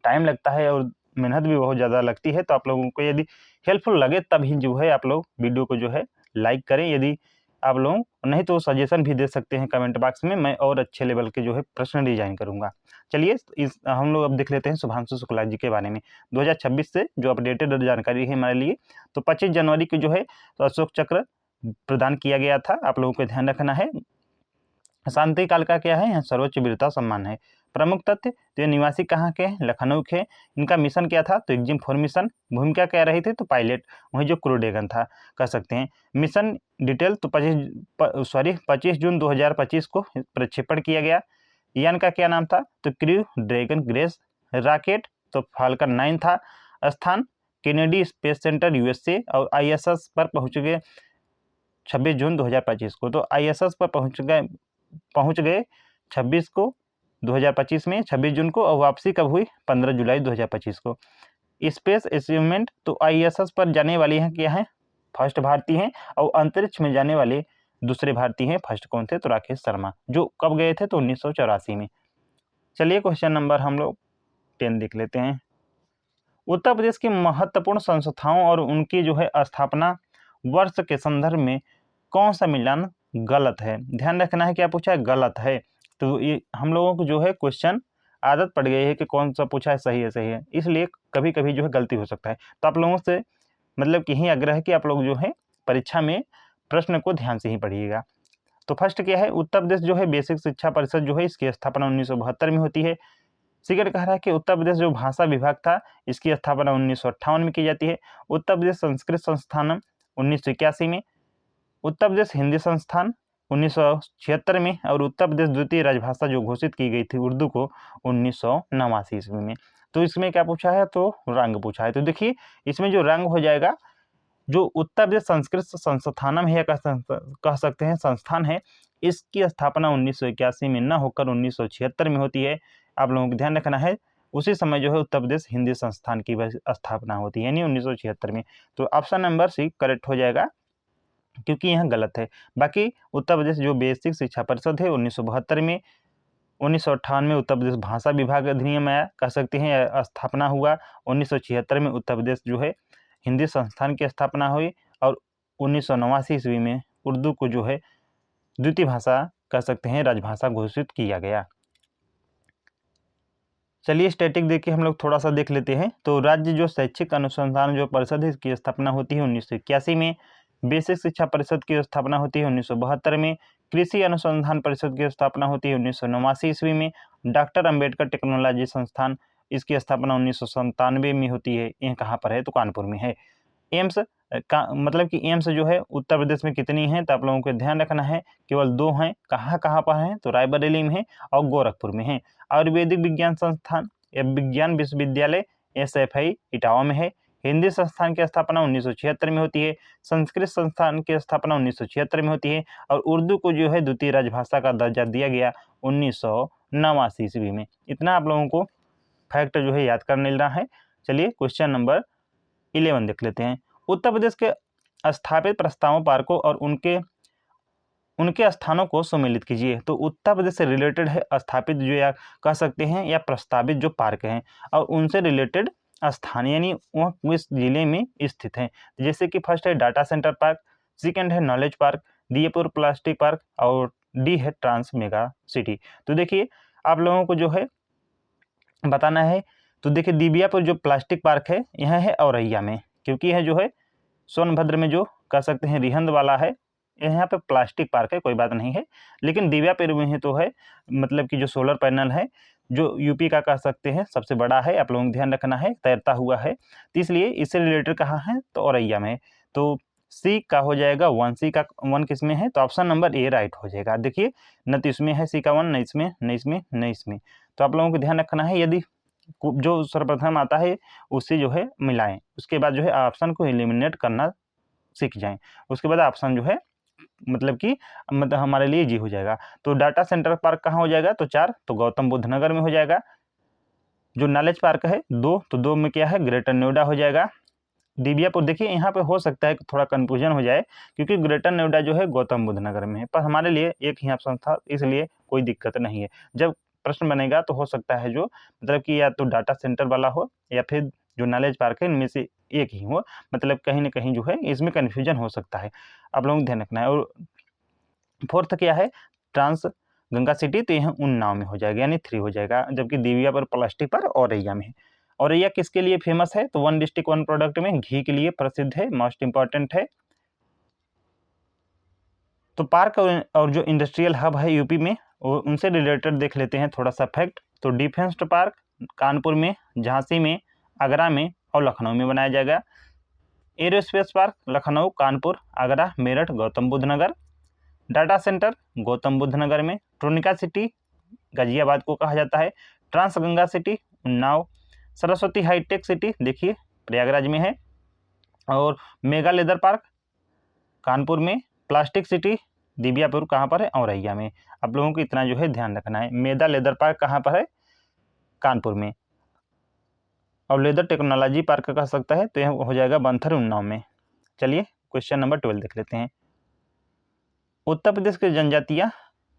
टाइम लगता है और मेहनत भी बहुत ज़्यादा लगती है, तो आप लोगों को यदि हेल्पफुल लगे तभी जो है आप लोग वीडियो को जो है लाइक करें। यदि आप लोग नहीं तो सजेशन भी दे सकते हैं कमेंट बॉक्स में, मैं और अच्छे लेवल के जो है प्रश्न डिजाइन करूंगा। चलिए हम लोग अब देख लेते हैं शुभांशु शुक्ला जी के बारे में 2026 से जो अपडेटेड जानकारी है हमारे लिए। तो 25 जनवरी को जो है तो अशोक चक्र प्रदान किया गया था, आप लोगों को ध्यान रखना है। शांति काल का क्या है, यहाँ सर्वोच्च वीरता सम्मान है। प्रमुख तथ्य, तो ये निवासी कहाँ के हैं, लखनऊ के। इनका मिशन क्या था, तो एक्जिम 4 मिशन। भूमिका क्या रही थी, तो पायलट, वही जो क्रू ड्रैगन था कह सकते हैं। मिशन डिटेल, तो 25 जून 2025 को प्रक्षेपण किया गया। यान का क्या नाम था, तो क्रू ड्रैगन ग्रेस। रॉकेट, तो फाल्कन 9 था। स्थान, केनेडी स्पेस सेंटर यूएसए। और ISS पर पहुंच गए 26 जून 2025 को। तो ISS पर पहुंच गए 26 को 2025 में 26 जून को, और वापसी कब हुई, 15 जुलाई 2025 को। स्पेस अचीवमेंट, तो ISS पर जाने वाली हैं क्या है, फर्स्ट भारतीय हैं। और अंतरिक्ष में जाने वाले दूसरे भारतीय हैं, फर्स्ट कौन थे, तो राकेश शर्मा, जो कब गए थे, तो 1984 में। चलिए क्वेश्चन नंबर हम लोग 10 देख लेते हैं। उत्तर प्रदेश की महत्वपूर्ण संस्थाओं और उनकी जो है स्थापना वर्ष के संदर्भ में कौन सा मिलान गलत है। ध्यान रखना है क्या पूछा है, गलत है। तो ये हम लोगों को जो है क्वेश्चन आदत पड़ गई है कि कौन सा पूछा है, सही है, इसलिए कभी कभी जो है गलती हो सकता है। तो आप लोगों से मतलब कि यही आग्रह है कि आप लोग जो है परीक्षा में प्रश्न को ध्यान से ही पढ़िएगा। तो फर्स्ट क्या है, उत्तर प्रदेश जो है बेसिक शिक्षा परिषद जो है इसकी स्थापना 1972 में होती है। सेकंड कह रहा है कि उत्तर प्रदेश जो भाषा विभाग था इसकी स्थापना 1958 में की जाती है। उत्तर प्रदेश संस्कृत संस्थान 1981 में। उत्तर प्रदेश हिंदी संस्थान 1976 में। और उत्तर प्रदेश द्वितीय राजभाषा जो घोषित की गई थी उर्दू को 1989 ईस्वी में। तो इसमें क्या पूछा है, तो रंग पूछा है। तो देखिए इसमें जो रंग हो जाएगा, जो उत्तर प्रदेश संस्कृत संस्थानम है, कह सकते हैं संस्थान है, इसकी स्थापना 1981 में न होकर 1976 में होती है। आप लोगों को ध्यान रखना है, उसी समय जो है उत्तर प्रदेश हिंदी संस्थान की स्थापना होती है, यानी 1976 में। तो ऑप्शन नंबर सी करेक्ट हो जाएगा। क्योंकि यहाँ गलत है। बाकी उत्तर प्रदेश जो बेसिक शिक्षा परिषद है 1972 में, 1958 में उत्तर प्रदेश भाषा विभाग अधिनियम आया, कह सकते हैं स्थापना हुआ। 1976 में उत्तर प्रदेश जो है हिंदी संस्थान की स्थापना हुई, और 1989 ईस्वी में उर्दू को जो है द्वितीय भाषा कह सकते हैं राजभाषा घोषित किया गया। चलिए स्टैटिक देखिए हम लोग थोड़ा सा देख लेते हैं। तो राज्य जो शैक्षिक अनुसंधान जो परिषद है इसकी स्थापना होती है 1981 में, बेसिक शिक्षा परिषद की स्थापना होती है 1972 में, कृषि अनुसंधान परिषद की स्थापना होती है 1989 ईस्वी में, डॉक्टर अंबेडकर टेक्नोलॉजी संस्थान इसकी स्थापना 1997 में होती है। यह कहाँ पर है? तो कानपुर में है। एम्स का मतलब कि एम्स जो है उत्तर प्रदेश में कितनी है? तो आप लोगों को ध्यान रखना है, केवल 2 हैं। कहाँ कहाँ पर हैं? तो रायबरेली में है और गोरखपुर में है। आयुर्वेदिक विज्ञान संस्थान या विज्ञान विश्वविद्यालय SFI इटावा में है। हिंदी संस्थान की स्थापना 1976 में होती है। संस्कृत संस्थान की स्थापना 1976 में होती है, और उर्दू को जो है द्वितीय राजभाषा का दर्जा दिया गया 1989 ईस्वी में। इतना आप लोगों को फैक्ट जो है याद कर लेना है। चलिए क्वेश्चन नंबर 11 देख लेते हैं। उत्तर प्रदेश के स्थापित प्रस्तावों पार्कों और उनके स्थानों को सम्मिलित कीजिए। तो उत्तर प्रदेश से रिलेटेड है स्थापित जो या कह सकते हैं या प्रस्तावित जो पार्क हैं और उनसे रिलेटेड स्थान, यानी वह किस जिले में स्थित हैं। जैसे कि फर्स्ट है डाटा सेंटर पार्क, सेकंड है नॉलेज पार्क, दियापुर प्लास्टिक पार्क, और डी है ट्रांस मेगा सिटी। तो देखिए आप लोगों को जो है बताना है। तो देखिए दिबियापुर जो प्लास्टिक पार्क है यह है औरैया में, क्योंकि यह जो है सोनभद्र में जो कह सकते हैं रिहंद वाला है, यहाँ पे प्लास्टिक पार्क है, कोई बात नहीं है। लेकिन दिव्यापुर में ही तो है, मतलब कि जो सोलर पैनल है जो यूपी का कह सकते हैं सबसे बड़ा है, आप लोगों को ध्यान रखना है, तैरता हुआ है। तो इसलिए इससे रिलेटेड कहाँ है? तो औरैया में। तो सी का हो जाएगा 1, सी का 1 किस में है? तो ऑप्शन नंबर ए राइट हो जाएगा। देखिए न तो इसमें है सी का 1, न इसमें, न इसमें, न इसमें। तो आप लोगों को ध्यान रखना है, यदि जो सर्वप्रथम आता है उससे जो है मिलाएं, उसके बाद जो है ऑप्शन को एलिमिनेट करना सीख जाएं, उसके बाद ऑप्शन जो है मतलब कि हमारे लिए जी हो जाएगा। तो डाटा सेंटर पार्क कहाँ हो जाएगा? तो 4, तो गौतम बुद्ध नगर में हो जाएगा। जो नॉलेज पार्क है 2, तो 2 में क्या है? ग्रेटर नोएडा हो जाएगा। दिबियापुर देखिए यहाँ पे हो सकता है कि थोड़ा कन्फ्यूजन हो जाए, क्योंकि ग्रेटर नोएडा जो है गौतम बुद्ध नगर में है, पर हमारे लिए एक ही ऑप्शन था, इसलिए कोई दिक्कत नहीं है। जब प्रश्न बनेगा तो हो सकता है जो मतलब कि या तो डाटा सेंटर वाला हो या फिर जो नॉलेज पार्क है इनमें से एक ही हो, मतलब कहीं ना कहीं जो है इसमें कन्फ्यूजन हो सकता है, आप लोगों को ध्यान रखना है। और फोर्थ क्या है? ट्रांस गंगा सिटी, तो यह उन्नाव में हो जाएगा, यानी 3 हो जाएगा। जबकि देविया पर प्लास्टिक पर औरैया में है। औरैया किसके लिए फेमस है? तो 1 डिस्ट्रिक्ट 1 प्रोडक्ट में घी के लिए प्रसिद्ध है, मोस्ट इंपॉर्टेंट है। तो पार्क और जो इंडस्ट्रियल हब है यूपी में उनसे रिलेटेड देख लेते हैं थोड़ा सा फैक्ट। तो डिफेंस पार्क कानपुर में, झांसी में, आगरा में और लखनऊ में बनाया जाएगा। Aerospace park Lucknow, Kanpur, Agra, Meerut, Gautam Buddh Nagar. Data centre Gautam Buddh Nagar में। ट्रोनिका सिटी गाजियाबाद को कहा जाता है। Trans Ganga city Unnao. Saraswati hitech city देखिए प्रयागराज में है। और मेगा लेदर पार्क कानपुर में। प्लास्टिक सिटी दिबियापुर कहाँ पर है? औरैया में। आप लोगों को इतना जो है ध्यान रखना है। मेगा लेदर पार्क कहाँ पर है? कानपुर में। और लेदर टेक्नोलॉजी पार्क कह सकता है, तो यह हो जाएगा बंथर उन्नाव में। चलिए क्वेश्चन नंबर 12 देख लेते हैं। उत्तर प्रदेश की जनजातियाँ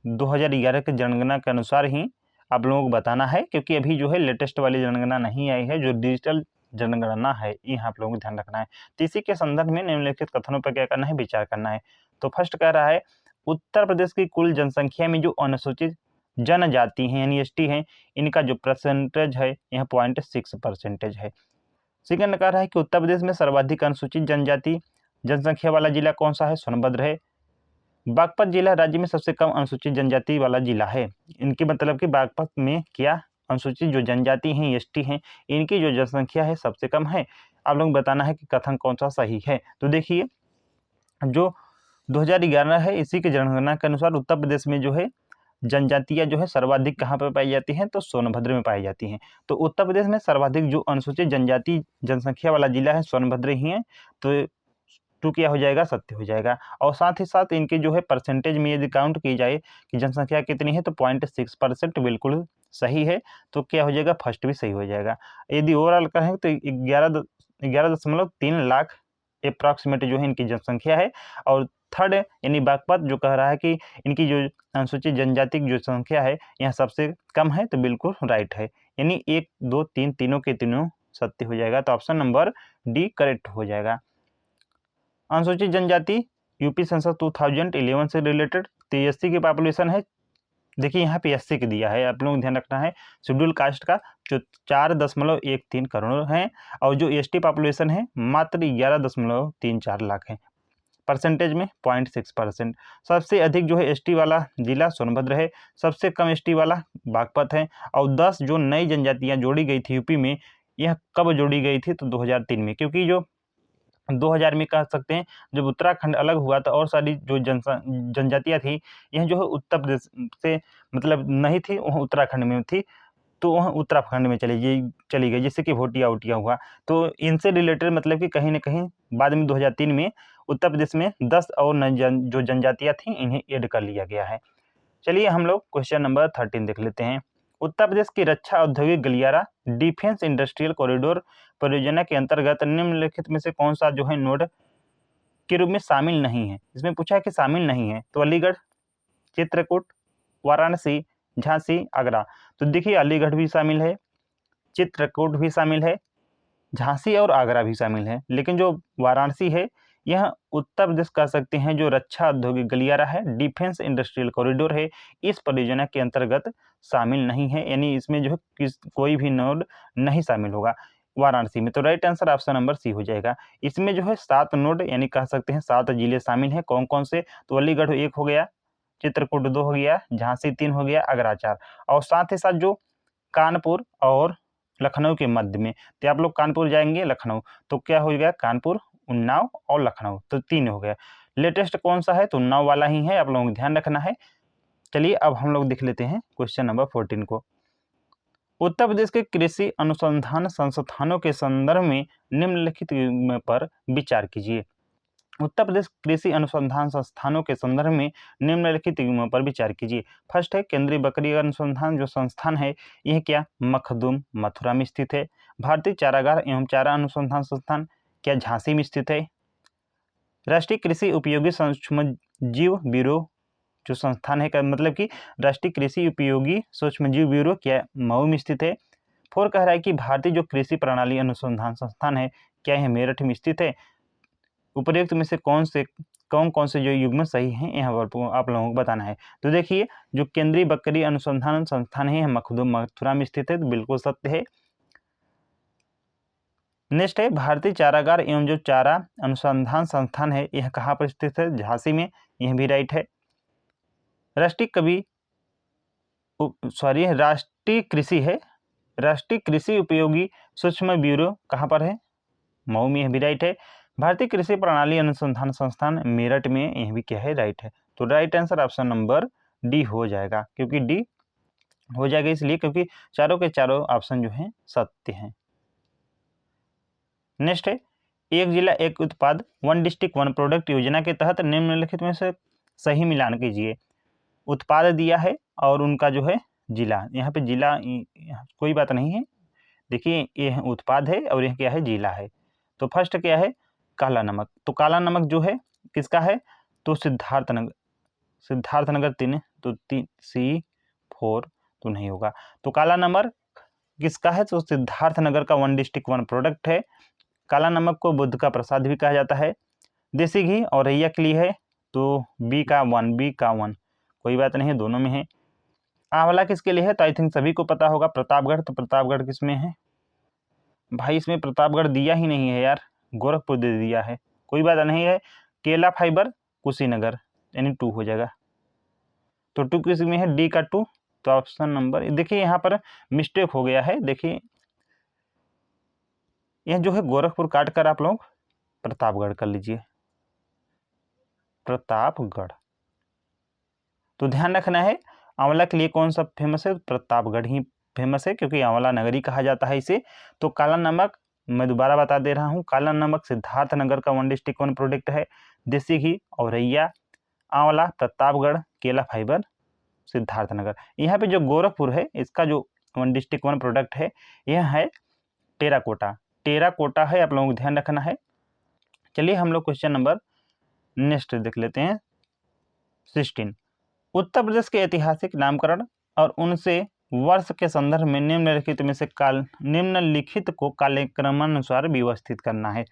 2011 की जनगणना के अनुसार ही आप लोगों को बताना है, क्योंकि अभी जो है लेटेस्ट वाली जनगणना नहीं आई है, जो डिजिटल जनगणना है ये आप लोगों को ध्यान रखना है। तो इसी के संदर्भ में निम्नलिखित कथनों पर क्या करना है? विचार करना है। तो फर्स्ट कह रहा है उत्तर प्रदेश की कुल जनसंख्या में जो अनुसूचित जनजाति हैं यानी ST हैं, इनका जो परसेंटेज है यह 0.6% है। सेकंड कह रहा है कि उत्तर प्रदेश में सर्वाधिक अनुसूचित जनजाति जनसंख्या वाला जिला कौन सा है? सोनभद्र है। बागपत जिला राज्य में सबसे कम अनुसूचित जनजाति वाला जिला है। इनकी मतलब कि बागपत में क्या अनुसूचित जो जनजाति हैं ST हैं, इनकी जो जनसंख्या है सबसे कम है। आप लोग बताना है कि कथन कौन सा सही है। तो देखिए जो 2011 है इसी की जनगणना के अनुसार उत्तर प्रदेश में जो है जनजातियाँ जो है सर्वाधिक कहाँ पर पाई जाती हैं? तो सोनभद्र में पाई जाती हैं। तो उत्तर प्रदेश में सर्वाधिक जो अनुसूचित जनजाति जनसंख्या वाला जिला है सोनभद्र ही है। तो 2 क्या हो जाएगा? सत्य हो जाएगा। और साथ ही साथ इनके जो है परसेंटेज में यदि काउंट की जाए कि जनसंख्या कितनी है, तो 0.6% बिल्कुल सही है। तो क्या हो जाएगा? फर्स्ट भी सही हो जाएगा। यदि ओवरऑल कहें तो 11.3 लाख अप्रॉक्सीमेट जो है इनकी जनसंख्या है, और थर्ड यानी बागपत जो कह रहा है कि इनकी जो अनुसूचित जनजाति की जो संख्या है यहाँ सबसे कम है, तो बिल्कुल राइट है। यानी 1 2 3 तीनों के तीनों सत्य हो जाएगा, तो ऑप्शन नंबर डी करेक्ट हो जाएगा। अनुसूचित जनजाति यूपी सेंसस 2011 से रिलेटेड, तो एससी की पॉपुलेशन है, देखिए यहाँ पे एससी के दिया है, आप लोगों को ध्यान रखना है, शेड्यूल कास्ट का जो 4.13 करोड़ है, और जो एसटी पॉपुलेशन है मात्र 11.34 लाख है, परसेंटेज में 0.6%। सबसे अधिक जो है एसटी वाला जिला सोनभद्र है, सबसे कम एसटी वाला बागपत है, और 10 जो नई जनजातियां जोड़ी गई थी यूपी में, यह कब जोड़ी गई थी, तो 2003 में, क्योंकि जो 2000 में कह सकते हैं जब उत्तराखंड अलग हुआ था और सारी जो जनजातियां थी यह जो है उत्तर प्रदेश से मतलब नहीं थी, वह उत्तराखंड में थी, तो वह उत्तराखंड में चली गई, जैसे कि भोटिया उटिया हुआ, तो इनसे रिलेटेड मतलब कि कहीं ना कहीं बाद में 2003 में उत्तर प्रदेश में 10 और जो जनजातियां थी इन्हें ऐड कर लिया गया है। चलिए हम लोग क्वेश्चन नंबर 13 देख लेते हैं। उत्तर प्रदेश की रक्षा औद्योगिक गलियारा डिफेंस इंडस्ट्रियल कॉरिडोर परियोजना के अंतर्गत निम्नलिखित में से कौन सा जो है नोड के रूप में शामिल नहीं है। इसमें पूछा है कि शामिल नहीं है, तो अलीगढ़, चित्रकूट, वाराणसी, झांसी, आगरा। तो देखिए अलीगढ़ भी शामिल है, चित्रकूट भी शामिल है, झांसी और आगरा भी शामिल है, लेकिन जो वाराणसी है यह उत्तर प्रदेश कह सकते हैं जो रक्षा औद्योगिक गलियारा है, डिफेंस इंडस्ट्रियल कॉरिडोर है, इस परियोजना के अंतर्गत शामिल नहीं है, यानी इसमें जो है कोई भी नोड नहीं शामिल होगा वाराणसी में। तो right answer option number C हो जाएगा। इसमें जो है 7 नोड यानी कह सकते हैं 7 जिले शामिल हैं। कौन कौन से, तो अलीगढ़ 1 हो गया, चित्रकूट 2 हो गया, झांसी 3 हो गया, आगरा 4, और साथ ही साथ जो कानपुर और लखनऊ के मध्य में, तो आप लोग कानपुर जाएंगे, लखनऊ, तो क्या हो गया, कानपुर, उन्नाव और लखनऊ, तो 3 हो गया। लेटेस्ट कौन सा है, तो उन्नाव वाला ही है, आप लोगों को ध्यान रखना है। चलिए अब हम लोग देख लेते हैं क्वेश्चन नंबर 14 को। उत्तर प्रदेश के कृषि अनुसंधान संस्थानों के संदर्भ में निम्नलिखित पर विचार कीजिए। उत्तर प्रदेश कृषि अनुसंधान संस्थानों के संदर्भ में निम्नलिखित पर विचार कीजिए। फर्स्ट है केंद्रीय बकरी अनुसंधान जो संस्थान है, यह क्या मखदूम मथुरा में स्थित है। भारतीय चारागार एवं चारा अनुसंधान संस्थान क्या झांसी में स्थित है। राष्ट्रीय कृषि उपयोगी सूक्ष्म जीव ब्यूरो जो संस्थान है, मतलब कि राष्ट्रीय कृषि उपयोगी सूक्ष्म जीव ब्यूरो क्या मऊ में स्थित है। 4 कह रहा है कि भारतीय जो कृषि प्रणाली अनुसंधान संस्थान है, क्या यह मेरठ में स्थित है। उपर्युक्त में से कौन कौन से जो युग्म सही हैं यहाँ पर आप लोगों को बताना है। तो देखिए जो केंद्रीय बकरी अनुसंधान संस्थान है मखदूम मथुरा में स्थित है, तो बिल्कुल सत्य है। नेक्स्ट है भारतीय चारागार एवं जो चारा अनुसंधान संस्थान है, यह कहाँ पर स्थित है, झांसी में, यह भी राइट है। राष्ट्रीय कृषि है, राष्ट्रीय कृषि उपयोगी सूक्ष्म ब्यूरो कहाँ पर है, मऊ में, यह भी राइट है। भारतीय कृषि प्रणाली अनुसंधान संस्थान मेरठ में, यह भी क्या है, राइट है। तो right answer option number D हो जाएगा, क्योंकि डी हो जाएगा इसलिए क्योंकि चारों के चारों ऑप्शन जो हैं सत्य हैं। नेक्स्ट है एक जिला एक उत्पाद वन डिस्ट्रिक्ट वन प्रोडक्ट योजना के तहत निम्नलिखित में से सही मिलान कीजिए। उत्पाद दिया है और उनका जो है जिला, यहाँ पे जिला कोई बात नहीं है, देखिए यह उत्पाद है और यह क्या है, जिला है। तो फर्स्ट क्या है, काला नमक, तो काला नमक जो है किसका है, तो सिद्धार्थनगर 3, तो 3C4 तो नहीं होगा। तो काला नमक किसका है, तो सिद्धार्थनगर का वन डिस्ट्रिक्ट वन प्रोडक्ट है। काला नमक को बुद्ध का प्रसाद भी कहा जाता है। देसी घी और रैया के लिए है, तो बी का 1 कोई बात नहीं है, दोनों में है। आंवला किसके लिए है, तो आई थिंक सभी को पता होगा, प्रतापगढ़, तो प्रतापगढ़ किसमें है भाई, इसमें प्रतापगढ़ दिया ही नहीं है यार, गोरखपुर दे दिया है, कोई बात नहीं है। केला फाइबर कुशीनगर, यानी 2 हो जाएगा। तो 2 किस में है, डी का 2, तो ऑप्शन नंबर, देखिए यहाँ पर मिस्टेक हो गया है, देखिए यह जो है गोरखपुर काट कर आप लोग प्रतापगढ़ कर लीजिए, प्रतापगढ़। तो ध्यान रखना है आंवला के लिए कौन सा फेमस है, प्रतापगढ़ ही फेमस है, क्योंकि आंवला नगरी कहा जाता है इसे। तो काला नमक मैं दोबारा बता दे रहा हूँ, काला नमक सिद्धार्थनगर का वन डिस्ट्रिक्ट वन प्रोडक्ट है। देसी घी और रैया, आंवला प्रतापगढ़, केला फाइबर सिद्धार्थनगर। यहाँ पे जो गोरखपुर है इसका जो वन डिस्ट्रिक्ट वन प्रोडक्ट है यह है टेराकोटा, टेराकोटा है, आप लोगों को ध्यान रखना है। चलिए हम लोग क्वेश्चन नंबर नेक्स्ट देख लेते हैं 16। उत्तर प्रदेश के ऐतिहासिक नामकरण और उनसे वर्ष के संदर्भ में निम्नलिखित में से निम्नलिखित को कालक्रमानुसार व्यवस्थित करना है।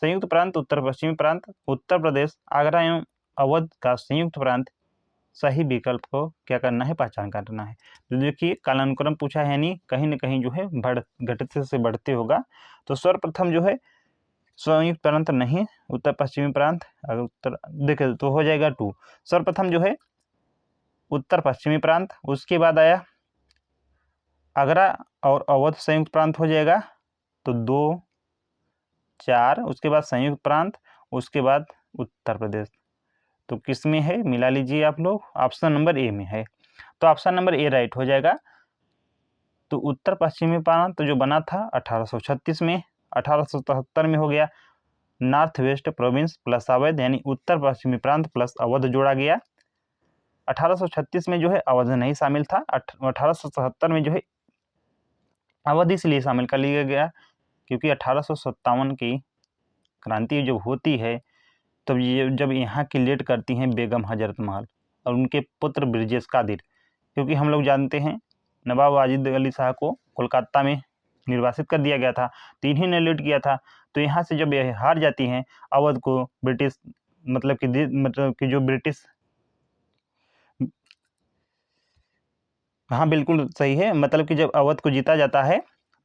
संयुक्त प्रांत, उत्तर पश्चिमी प्रांत, उत्तर प्रदेश, आगरा एवं अवध का संयुक्त प्रांत। सही विकल्प को क्या करना है, पहचान करना है। तो देखिए कालानुक्रम पूछा है, यानी कहीं न कहीं जो है घटते से बढ़ते होगा। तो सर्वप्रथम जो है संयुक्त प्रांत नहीं, उत्तर पश्चिमी प्रांत। अगर उत्तर देखे तो हो जाएगा 2। सर्वप्रथम जो है उत्तर पश्चिमी प्रांत, उसके बाद आया आगरा और अवध संयुक्त प्रांत हो जाएगा, तो 2, 4, उसके बाद संयुक्त प्रांत, उसके बाद उत्तर प्रदेश। तो किस में है, मिला लीजिए आप लोग, ऑप्शन नंबर ए में है। तो ऑप्शन नंबर ए राइट हो जाएगा। तो उत्तर पश्चिमी प्रांत जो बना था 1836 में, 1877 में हो गया north west province plus Awadh, यानी उत्तर पश्चिमी प्रांत प्लस अवध जोड़ा गया। 1836 में जो है अवध नहीं शामिल था। 1877 में जो है अवध इसलिए शामिल कर लिया गया क्योंकि 1857 की क्रांति जब होती है तब ये जब यहाँ की लीड करती हैं बेगम हजरत महल और उनके पुत्र ब्रिजेश कादिर, क्योंकि हम लोग जानते हैं नवाब वाजिद अली शाह को कोलकाता में निर्वासित कर दिया गया था, तो इन्हीं ने लीड किया था। तो यहाँ से जब ये हार जाती हैं अवध को ब्रिटिश, मतलब कि जो ब्रिटिश, हाँ बिल्कुल सही है, मतलब कि जब अवध को जीता जाता है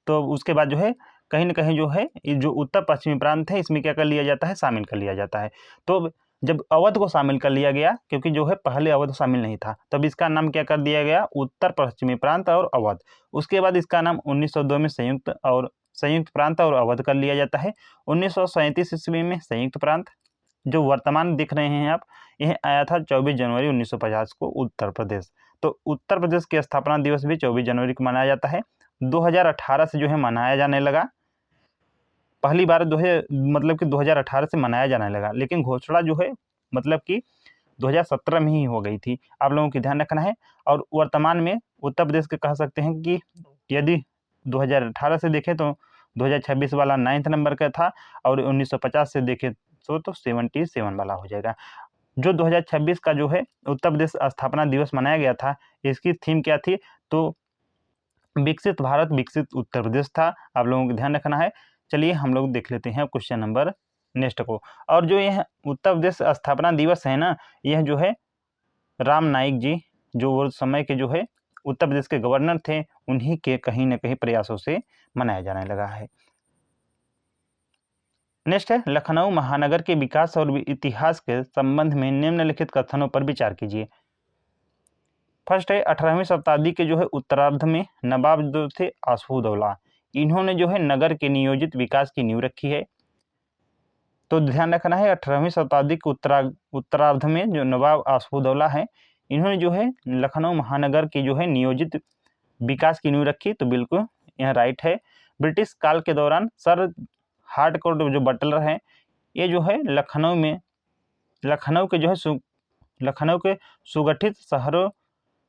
तो उसके बाद जो है कहीं न कहीं जो है ये जो उत्तर पश्चिमी प्रांत है इसमें क्या कर लिया जाता है, शामिल कर लिया जाता है। तो जब अवध को शामिल कर लिया गया, क्योंकि जो है पहले अवध शामिल नहीं था, तब इसका नाम क्या कर दिया गया, उत्तर पश्चिमी प्रांत और अवध। उसके बाद इसका नाम 1902 में संयुक्त प्रांत और अवध कर लिया जाता है। 1937 ईस्वी में संयुक्त प्रांत, जो वर्तमान दिख रहे हैं आप, यह आया था 24 जनवरी 1950 को उत्तर प्रदेश। तो उत्तर प्रदेश के स्थापना दिवस भी 24 जनवरी को मनाया जाता है। 2018 से जो है मनाया जाने लगा, पहली बार मतलब कि 2018 से मनाया जाने लगा, लेकिन घोषणा जो है मतलब कि 2017 में ही हो गई थी। आप लोगों को ध्यान रखना है। और वर्तमान में उत्तर प्रदेश के कह सकते हैं कि यदि 2018 से देखें तो 2026 वाला 9th नंबर का था, और 1950 से देखें तो 77 वाला हो जाएगा। जो 2026 का जो है उत्तर प्रदेश स्थापना दिवस मनाया गया था, इसकी थीम क्या थी, तो विकसित भारत विकसित उत्तर प्रदेश था। आप लोगों को ध्यान रखना है। चलिए हम लोग देख लेते हैं क्वेश्चन नंबर नेक्स्ट को। और जो यह उत्तर प्रदेश स्थापना दिवस है ना, यह जो है राम नाईक जी, जो वो समय के जो है उत्तर प्रदेश के गवर्नर थे, उन्हीं के कहीं न कहीं प्रयासों से मनाया जाने लगा है। नेक्स्ट है लखनऊ महानगर के विकास और इतिहास के संबंध में निम्नलिखित कथनों पर विचार कीजिए। फर्स्ट है 18वीं शताब्दी के जो है उत्तरार्ध में नवाब जो थे आसफउद्दौला, इन्होंने जो है नगर के नियोजित विकास की नींव रखी है। तो ध्यान रखना है 18वीं शताब्दी के उत्तरार्ध में जो नवाब आसफउद्दौला है, इन्होंने जो है लखनऊ महानगर की जो है नियोजित विकास की नींव रखी। तो बिल्कुल यह राइट है। ब्रिटिश काल के दौरान सर हार्डकोर्ट जो बटलर हैं, ये जो है लखनऊ के सुगठित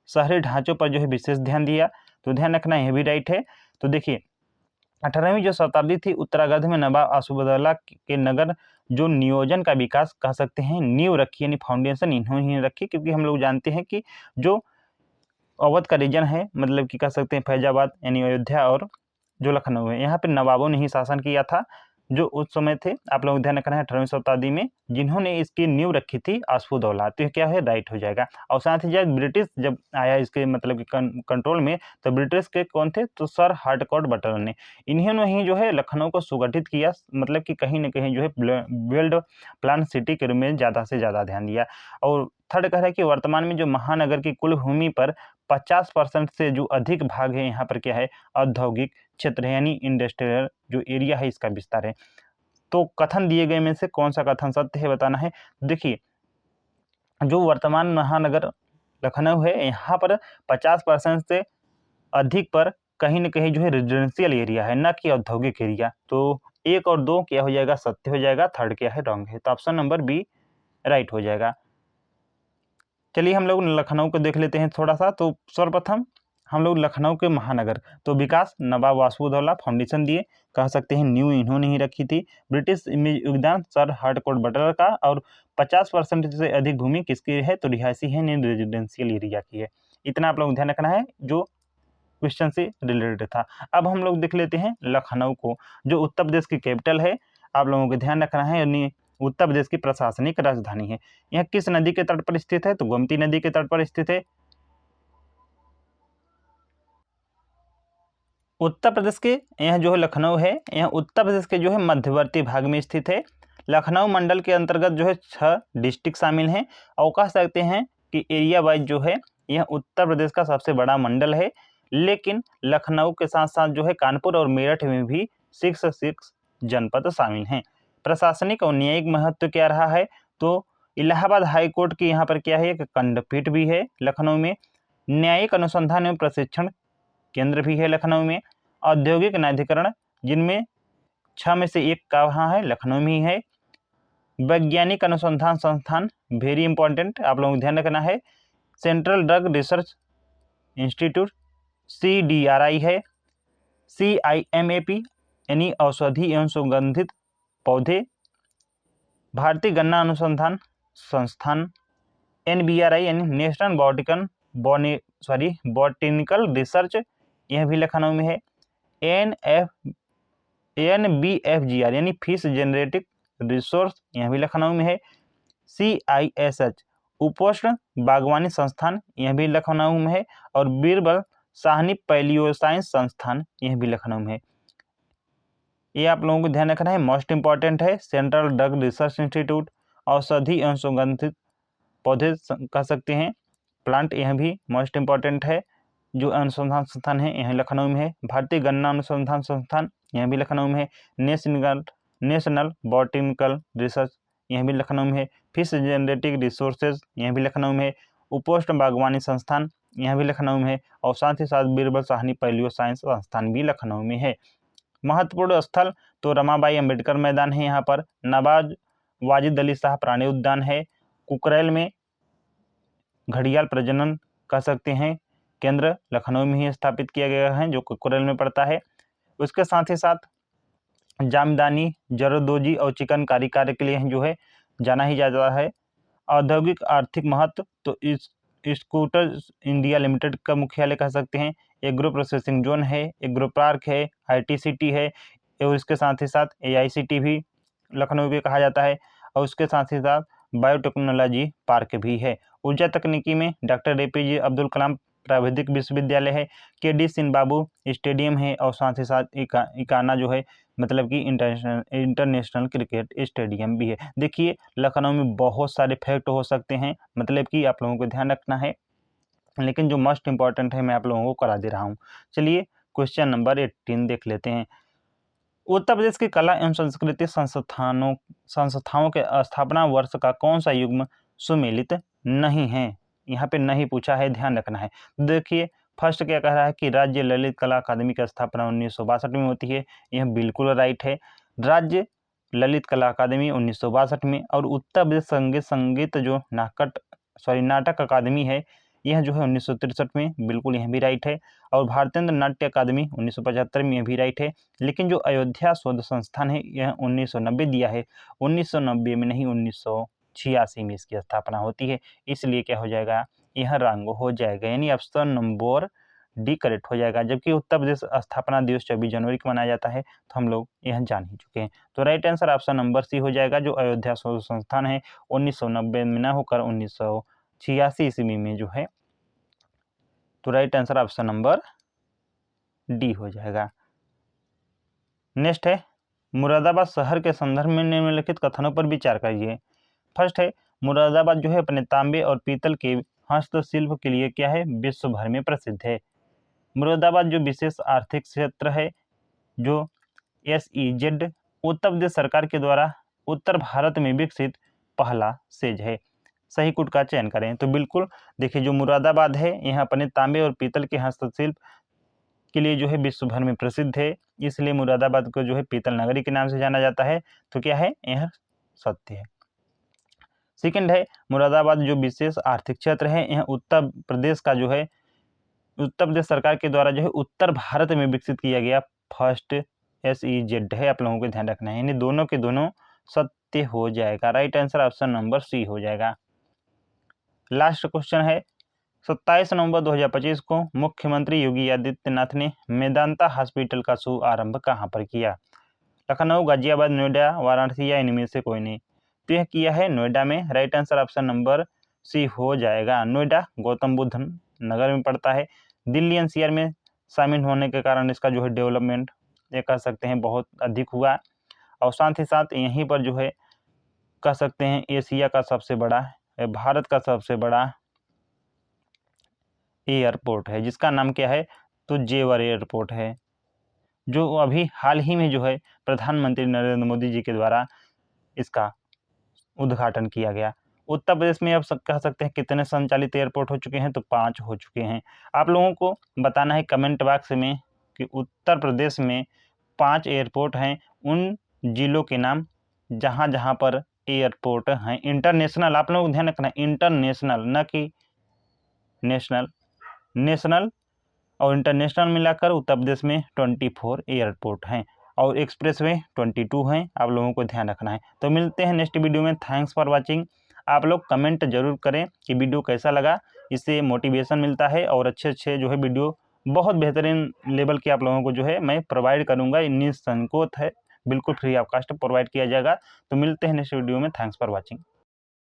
शहरी ढांचों पर जो है विशेष ध्यान दिया। तो ध्यान रखना यह भी राइट है। तो देखिए 18वीं जो शताब्दी थी उत्तरार्ध में नवाब आसफउद्दौला के नगर जो नियोजन का विकास कह सकते हैं नींव रखी, यानी फाउंडेशन इन्होंने रखी, क्योंकि हम लोग जानते हैं कि जो अवध का रीजन है, मतलब कि कह सकते हैं फैजाबाद यानी अयोध्या और जो लखनऊ है, यहाँ पे नवाबों ने ही शासन किया था जो उस समय थे। आप लोग ध्यान रखना है 18वीं शताब्दी में जिन्होंने इसकी नींव रखी थी आसफउद्दौला। तो क्या है, राइट हो जाएगा। और साथ ही जब ब्रिटिश जब आया इसके मतलब कि कंट्रोल में, तो ब्रिटिश के कौन थे, तो सर हार्डकोर्ट बटलर ने, इन्होंने ही जो है लखनऊ को सुगठित किया, मतलब कि कहीं ना कहीं जो है वेल्ड प्लान सिटी के रूप में ज़्यादा से ज़्यादा ध्यान दिया। और थर्ड कह रहा है कि वर्तमान में जो महानगर की कुल भूमि पर 50% से जो अधिक भाग है यहाँ पर क्या है, औद्योगिक क्षेत्र है, यानी इंडस्ट्रियल जो एरिया है इसका विस्तार है। तो कथन दिए गए में से कौन सा कथन सत्य है बताना है। देखिए जो वर्तमान महानगर लखनऊ है, यहाँ पर 50% से अधिक पर कहीं न कहीं जो है रेजिडेंशियल एरिया है, न कि औद्योगिक एरिया। तो 1 और 2 क्या हो जाएगा, सत्य हो जाएगा, थर्ड क्या है, रॉन्ग है। तो ऑप्शन नंबर बी राइट हो जाएगा। चलिए हम लोग लखनऊ को देख लेते हैं थोड़ा सा। तो सर्वप्रथम हम लोग लखनऊ के महानगर, तो विकास नवाब वासुदेवला फाउंडेशन दिए, कह सकते हैं न्यू इन्होंने ही रखी थी। ब्रिटिश में योगदान सर हार्डकोट बटलर का, और 50% से अधिक भूमि किसकी है, तो रिहायशी है, नहीं रेजिडेंशियल एरिया की है। इतना आप लोग ध्यान रखना है जो क्वेश्चन से रिलेटेड था। अब हम लोग देख लेते हैं लखनऊ को, जो उत्तर प्रदेश की कैपिटल है, आप लोगों को ध्यान रखना है, यानी उत्तर प्रदेश की प्रशासनिक राजधानी है। यह किस नदी के तट पर स्थित है, तो गोमती नदी के तट पर स्थित है। उत्तर प्रदेश के यह जो है लखनऊ है, यह उत्तर प्रदेश के जो है मध्यवर्ती भाग में स्थित है। लखनऊ मंडल के अंतर्गत जो है 6 डिस्ट्रिक्ट शामिल हैं, और कह सकते हैं कि एरिया वाइज जो है यह उत्तर प्रदेश का सबसे बड़ा मंडल है। लेकिन लखनऊ के साथ साथ जो है कानपुर और मेरठ में भी 6 जनपद शामिल हैं। प्रशासनिक और न्यायिक महत्व क्या रहा है, तो इलाहाबाद हाई कोर्ट की यहाँ पर क्या है, एक खंडपीठ भी है लखनऊ में। न्यायिक अनुसंधान एवं प्रशिक्षण केंद्र भी है लखनऊ में। औद्योगिक न्यायाधिकरण, जिनमें 6 में से 1 कहाँ है, लखनऊ में ही है। वैज्ञानिक अनुसंधान संस्थान, वेरी इंपॉर्टेंट, आप लोगों को ध्यान रखना है, central drug research institute CDRI है। CIMAP यानी औषधि एवं सुगंधित पौधे। भारतीय गन्ना अनुसंधान संस्थान, NBRI यानी नेशनल बॉटनिकल रिसर्च, यह भी लखनऊ में है। NBFGR यानी फिश जेनेटिक रिसोर्स, यह भी लखनऊ में है। CISH उपोष्ण बागवानी संस्थान, यह भी लखनऊ में है। और बीरबल साहनी पैलियो साइंस संस्थान, यह भी लखनऊ में है। ये आप लोगों को ध्यान रखना है, मोस्ट इंपॉर्टेंट है। सेंट्रल ड्रग रिसर्च इंस्टीट्यूट, औषधि एवं सुगंधित पौधे कह सकते हैं, प्लांट, यह भी मोस्ट इंपॉर्टेंट है। जो अनुसंधान संस्थान है यह लखनऊ में है। भारतीय गन्ना अनुसंधान संस्थान, यह भी लखनऊ में है। नेशनल बॉटनिकल रिसर्च, यह भी लखनऊ में है। फिश जेनेटिक रिसोर्सेज, यह भी लखनऊ में है। उपोष्ण बागवानी संस्थान, यह भी लखनऊ में है। और साथ ही साथ बीरबल साहनी पैलियो साइंस संस्थान भी लखनऊ में है। महत्वपूर्ण स्थल, तो रमाबाई अंबेडकर मैदान है यहाँ पर। नवाब वाजिद अली शाह प्राणी उद्यान है। कुकरेल में घड़ियाल प्रजनन कह सकते हैं केंद्र लखनऊ में ही स्थापित किया गया है, जो कुकरेल में पड़ता है। उसके साथ ही साथ जामदानी, जरदोजी और चिकनकारी कार्य के लिए जो है जाना ही जाता है। औद्योगिक आर्थिक महत्व, तो इस स्कूटर इंडिया लिमिटेड का मुख्यालय कह सकते हैं। एग्रो प्रोसेसिंग जोन है, एग्रो पार्क है, IT सिटी है, और इसके साथ ही साथ AICT भी लखनऊ के कहा जाता है। और उसके साथ ही साथ बायोटेक्नोलॉजी पार्क भी है। ऊर्जा तकनीकी में डॉक्टर APJ अब्दुल कलाम प्राविधिक विश्वविद्यालय है। KD सिंह बाबू स्टेडियम है। और साथ ही साथ इकाना जो है, मतलब कि इंटरनेशनल क्रिकेट स्टेडियम भी है। देखिए लखनऊ में बहुत सारे फैक्ट हो सकते हैं, मतलब कि आप लोगों को ध्यान रखना है, लेकिन जो मोस्ट इंपॉर्टेंट है मैं आप लोगों को करा दे रहा हूँ। चलिए क्वेश्चन नंबर 18 देख लेते हैं। उत्तर प्रदेश की कला एवं संस्कृति संस्थाओं के स्थापना वर्ष का कौन सा युग्म सुमेलित नहीं है, यहाँ पे नहीं पूछा है, ध्यान रखना है। देखिए फर्स्ट क्या कह रहा है कि राज्य ललित कला अकादमी की स्थापना 1962 में होती है, यह बिल्कुल राइट है। राज्य ललित कला अकादमी 1962 में। और उत्तर प्रदेश संगीत जो नाटक अकादमी है, यह जो है 1963 में, बिल्कुल यह भी राइट है। और भारतीय नाट्य अकादमी 1975 में, यह भी राइट है। लेकिन जो अयोध्या शोध संस्थान है यह 1990 दिया है, 1990 में नहीं 1986 में इसकी स्थापना होती है। इसलिए क्या हो जाएगा, यह रंग हो जाएगा, यानी ऑप्शन नंबर D करेक्ट हो जाएगा। जबकि उत्तर प्रदेश स्थापना दिवस 24 जनवरी को मनाया जाता है, तो हम लोग यह जान ही चुके हैं। तो right answer option number C हो जाएगा। जो अयोध्या शोध संस्थान है 1990 में न होकर 1986 ईस्वी में जो है, तो right answer option number D हो जाएगा। नेक्स्ट है, मुरादाबाद शहर के संदर्भ में निम्नलिखित कथनों पर विचार करिए। फर्स्ट है, मुरादाबाद जो है अपने तांबे और पीतल के हस्तशिल्प के लिए क्या है, विश्व भर में प्रसिद्ध है। मुरादाबाद जो विशेष आर्थिक क्षेत्र है, जो SEZ, उत्तर प्रदेश सरकार के द्वारा उत्तर भारत में विकसित पहला सेज है। सही कूट का चयन करें। तो बिल्कुल देखिए, जो मुरादाबाद है यह अपने तांबे और पीतल के हस्तशिल्प के लिए जो है विश्व भर में प्रसिद्ध है, इसलिए मुरादाबाद को जो है पीतल नगरी के नाम से जाना जाता है। तो क्या है, यह सत्य है। सेकंड है, मुरादाबाद जो विशेष आर्थिक क्षेत्र है, यह उत्तर प्रदेश का जो है उत्तर प्रदेश सरकार के द्वारा जो है उत्तर भारत में विकसित किया गया फर्स्ट SEZ है, आप लोगों को ध्यान रखना है। यानी दोनों के दोनों सत्य हो जाएगा। Right answer option number C हो जाएगा। लास्ट क्वेश्चन है 27 नवंबर 2025 को मुख्यमंत्री योगी आदित्यनाथ ने मेदांता हॉस्पिटल का शुभारंभ कहाँ पर किया? लखनऊ, गाजियाबाद, नोएडा, वाराणसी या इनमें से कोई नहीं। तो यह किया है नोएडा में। Right answer option number C हो जाएगा। नोएडा गौतम बुद्ध नगर में पड़ता है। दिल्ली NCR में शामिल होने के कारण इसका जो है डेवलपमेंट ये कह सकते हैं बहुत अधिक हुआ, और साथ ही साथ यहीं पर जो है कह सकते हैं एशिया का सबसे बड़ा, भारत का सबसे बड़ा एयरपोर्ट है, जिसका नाम क्या है? तो जेवर एयरपोर्ट है, जो अभी हाल ही में जो है प्रधानमंत्री नरेंद्र मोदी जी के द्वारा इसका उद्घाटन किया गया। उत्तर प्रदेश में अब कह सकते हैं कितने संचालित एयरपोर्ट हो चुके हैं? तो 5 हो चुके हैं। आप लोगों को बताना है कमेंट बॉक्स में कि उत्तर प्रदेश में 5 एयरपोर्ट हैं, उन जिलों के नाम जहाँ जहाँ पर एयरपोर्ट हैं इंटरनेशनल। आप लोगों को ध्यान रखना है इंटरनेशनल, न कि नेशनल। नेशनल और इंटरनेशनल मिलाकर उत्तर प्रदेश में 24 एयरपोर्ट हैं और एक्सप्रेसवे 22 हैं। आप लोगों को ध्यान रखना है। तो मिलते हैं नेक्स्ट वीडियो में। Thanks for watching. आप लोग कमेंट जरूर करें कि वीडियो कैसा लगा, इससे मोटिवेशन मिलता है और अच्छे जो है वीडियो बहुत बेहतरीन लेवल के आप लोगों को जो है मैं प्रोवाइड करूँगा। निसंकोच है, बिल्कुल फ्री ऑफ कॉस्ट प्रोवाइड किया जाएगा। तो मिलते हैं नेक्स्ट वीडियो में। Thanks for watching.